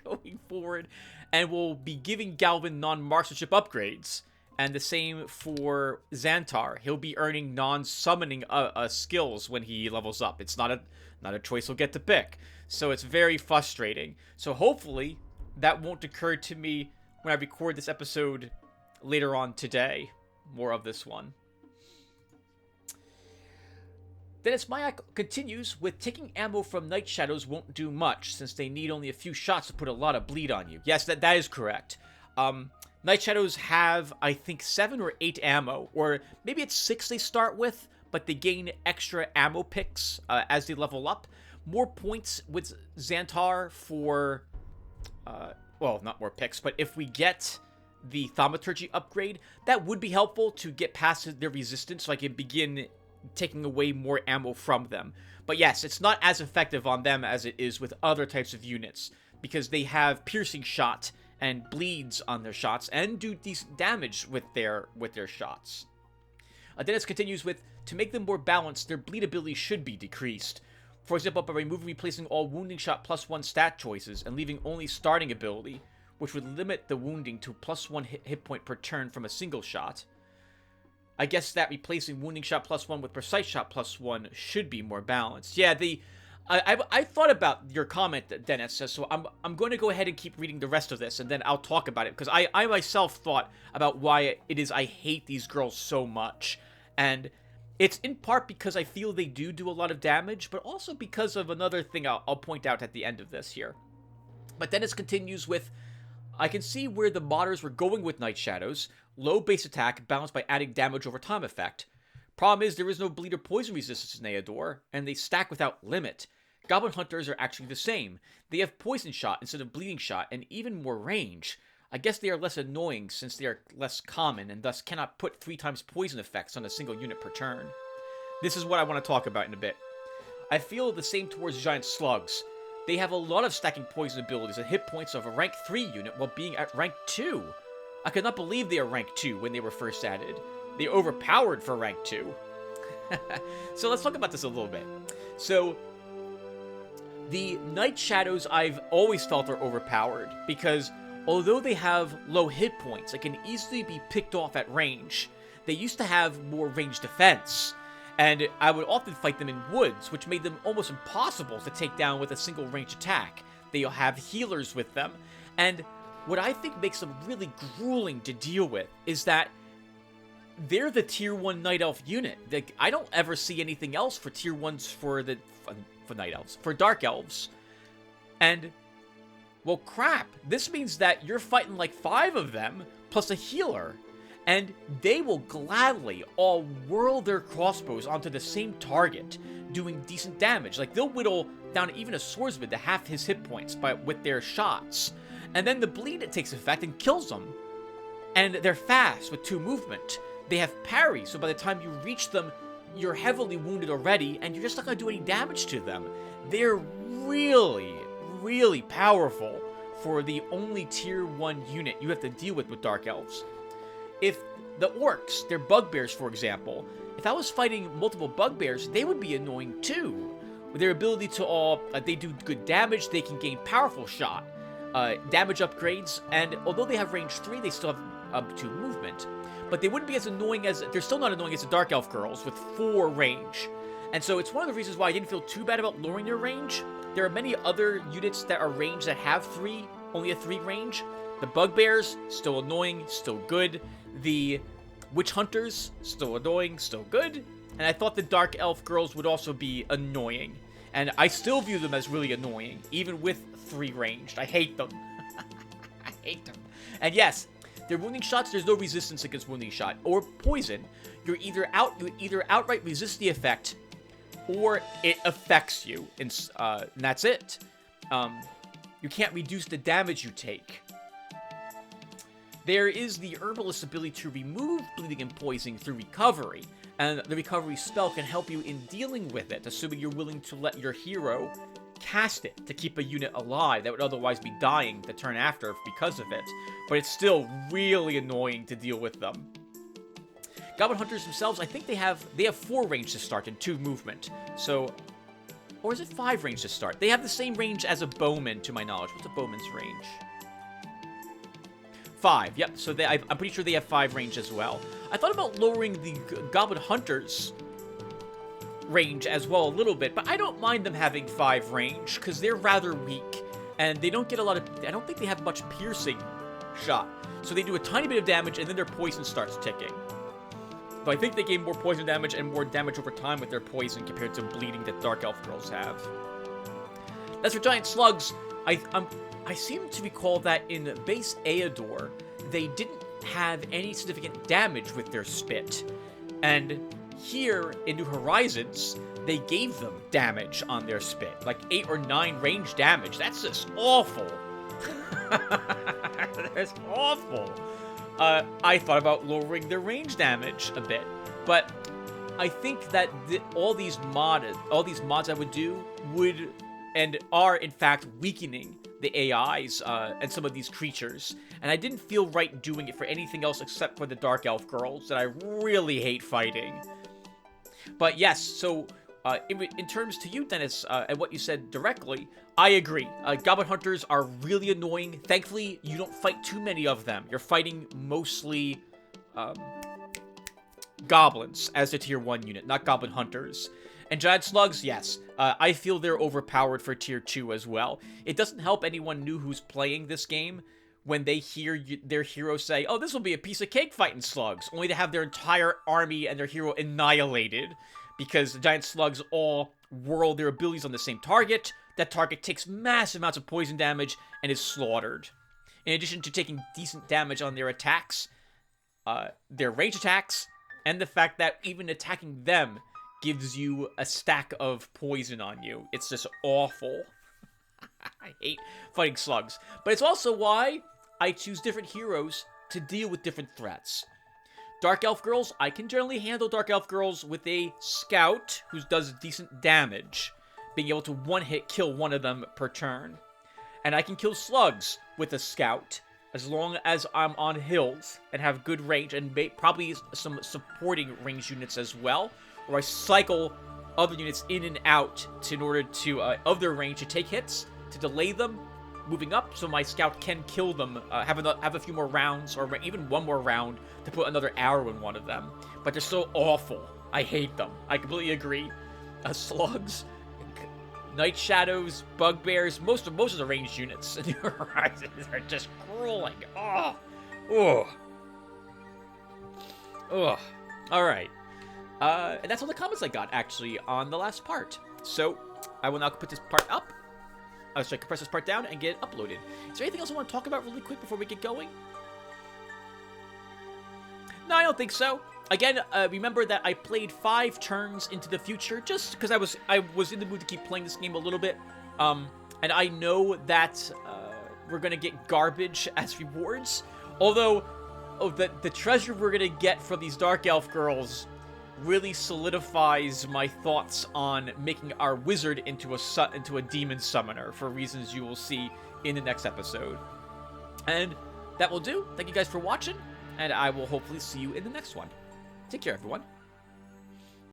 going forward, and will be giving Galvin non-marksmanship upgrades. And the same for Xantar. He'll be earning non-summoning skills when he levels up. It's not a choice he'll get to pick. So it's very frustrating. So hopefully that won't occur to me when I record this episode later on today. More of this one. Dennis Mayak continues with taking ammo from Night Shadows won't do much, since they need only a few shots to put a lot of bleed on you. Yes, that is correct. Night Shadows have, I think, 7 or 8 ammo, or maybe it's 6 they start with, but they gain extra ammo picks as they level up. More points with Xantar for, well, not more picks, but if we get the Thaumaturgy upgrade, that would be helpful to get past their resistance so I can begin taking away more ammo from them. But yes, it's not as effective on them as it is with other types of units, because they have piercing shot and bleeds on their shots and do decent damage with their shots. Dennis continues with, to make them more balanced, their bleed ability should be decreased. For example, by replacing all wounding shot +1 stat choices and leaving only starting ability, which would limit the wounding to +1 hit point per turn from a single shot. I guess that replacing wounding shot +1 with precise shot +1 should be more balanced. Yeah, I thought about your comment, Dennis, so I'm going to go ahead and keep reading the rest of this, and then I'll talk about it, because I myself thought about why it is I hate these girls so much. And it's in part because I feel they do a lot of damage, but also because of another thing I'll point out at the end of this here. But Dennis continues with, I can see where the modders were going with Night Shadows. Low base attack balanced by adding damage over time effect. Problem is there is no bleed or poison resistance in Eador, and they stack without limit. Goblin Hunters are actually the same. They have poison shot instead of bleeding shot, and even more range. I guess they are less annoying since they are less common, and thus cannot put 3 times poison effects on a single unit per turn. This is what I want to talk about in a bit. I feel the same towards Giant Slugs. They have a lot of stacking poison abilities and hit points of a rank 3 unit while being at rank 2. I could not believe they are rank 2 when they were first added. They overpowered for rank 2. So let's talk about this a little bit. So, the Night Shadows I've always felt are overpowered, because although they have low hit points that can easily be picked off at range, they used to have more range defense. And I would often fight them in woods, which made them almost impossible to take down with a single range attack. They'll have healers with them. And what I think makes them really grueling to deal with is that they're the tier 1 Night Elf unit. I don't ever see anything else for tier 1s for Night Elves, for Dark Elves. And, well, crap. This means that you're fighting like 5 of them, plus a healer. And they will gladly all whirl their crossbows onto the same target, doing decent damage. Like, they'll whittle down even a swordsman to half his hit points with their shots. And then the bleed takes effect and kills them. And they're fast with 2 movement. They have parry, so by the time you reach them, you're heavily wounded already, and you're just not going to do any damage to them. They're really, really powerful for the only tier 1 unit you have to deal with Dark Elves. If the orcs, their bugbears for example, if I was fighting multiple bugbears, they would be annoying too. With their ability to they do good damage, they can gain powerful shot, damage upgrades, and although they have range 3, they still have up to movement. But they wouldn't be as annoying as, they're still not annoying as the Dark Elf girls with 4 range. And so it's one of the reasons why I didn't feel too bad about lowering their range. There are many other units that are ranged that have only a 3 range. The Bugbears, still annoying, still good. The Witch Hunters, still annoying, still good. And I thought the Dark Elf Girls would also be annoying. And I still view them as really annoying, even with 3 ranged. I hate them. I hate them. And yes, their wounding shots, there's no resistance against wounding shot. Or poison. You either outright resist the effect, or it affects you. And that's it. You can't reduce the damage you take. There is the Herbalist's ability to remove bleeding and poisoning through recovery, and the recovery spell can help you in dealing with it, assuming you're willing to let your hero cast it to keep a unit alive that would otherwise be dying the turn after because of it, but it's still really annoying to deal with them. Goblin Hunters themselves, I think they have 4 range to start and 2 movement, so... Or is it 5 range to start? They have the same range as a bowman, to my knowledge. What's a bowman's range? 5, yep, so I'm pretty sure they have 5 range as well. I thought about lowering the Goblin Hunters range as well a little bit, but I don't mind them having 5 range, because they're rather weak, and they don't get a lot of... I don't think they have much piercing shot. So they do a tiny bit of damage, and then their poison starts ticking. But I think they gain more poison damage and more damage over time with their poison compared to bleeding that Dark Elf Girls have. As for Giant Slugs, I seem to recall that in base Eador, they didn't have any significant damage with their spit. And here in New Horizons, they gave them damage on their spit. Like 8 or 9 range damage. That's just awful. That's awful. I thought about lowering their range damage a bit. But I think that all these mods I would do would and are in fact weakening the AIs and some of these creatures, and I didn't feel right doing it for anything else except for the Dark Elf Girls that I really hate fighting. But yes, so in terms to you, Dennis, and what you said directly, I agree. Goblin Hunters are really annoying. Thankfully, you don't fight too many of them. You're fighting mostly goblins as a tier 1 unit, not Goblin Hunters. And Giant Slugs, yes, I feel they're overpowered for tier 2 as well. It doesn't help anyone new who's playing this game when they hear their hero say, oh, this will be a piece of cake fighting slugs, only to have their entire army and their hero annihilated, because the Giant Slugs all whirl their abilities on the same target. That target takes massive amounts of poison damage and is slaughtered. In addition to taking decent damage on their attacks, their range attacks, and the fact that even attacking them gives you a stack of poison on you. It's just awful. I hate fighting slugs. But it's also why I choose different heroes to deal with different threats. Dark Elf Girls, I can generally handle Dark Elf Girls with a scout who does decent damage, being able to one-hit kill one of them per turn. And I can kill slugs with a scout, as long as I'm on hills and have good range, and probably some supporting range units as well, or I cycle other units in and out in order to, of their range, to take hits, to delay them, moving up, so my scout can kill them, have a few more rounds, or even one more round to put another arrow in one of them. But they're so awful. I hate them. I completely agree. Slugs, Night Shadows, Bugbears, most of the ranged units in New Horizons are just grueling. Oh. Alright. And that's all the comments I got, actually, on the last part. So, I will now put this part up. So I compress this part down and get it uploaded. Is there anything else I want to talk about really quick before we get going? No, I don't think so. Again, remember that I played 5 turns into the future, just because I was in the mood to keep playing this game a little bit. And I know that we're going to get garbage as rewards. Although, the treasure we're going to get from these Dark Elf Girls really solidifies my thoughts on making our wizard into a demon summoner, for reasons you will see in the next episode. And that will do. Thank you guys for watching, and I will hopefully see you in the next one. Take care, everyone.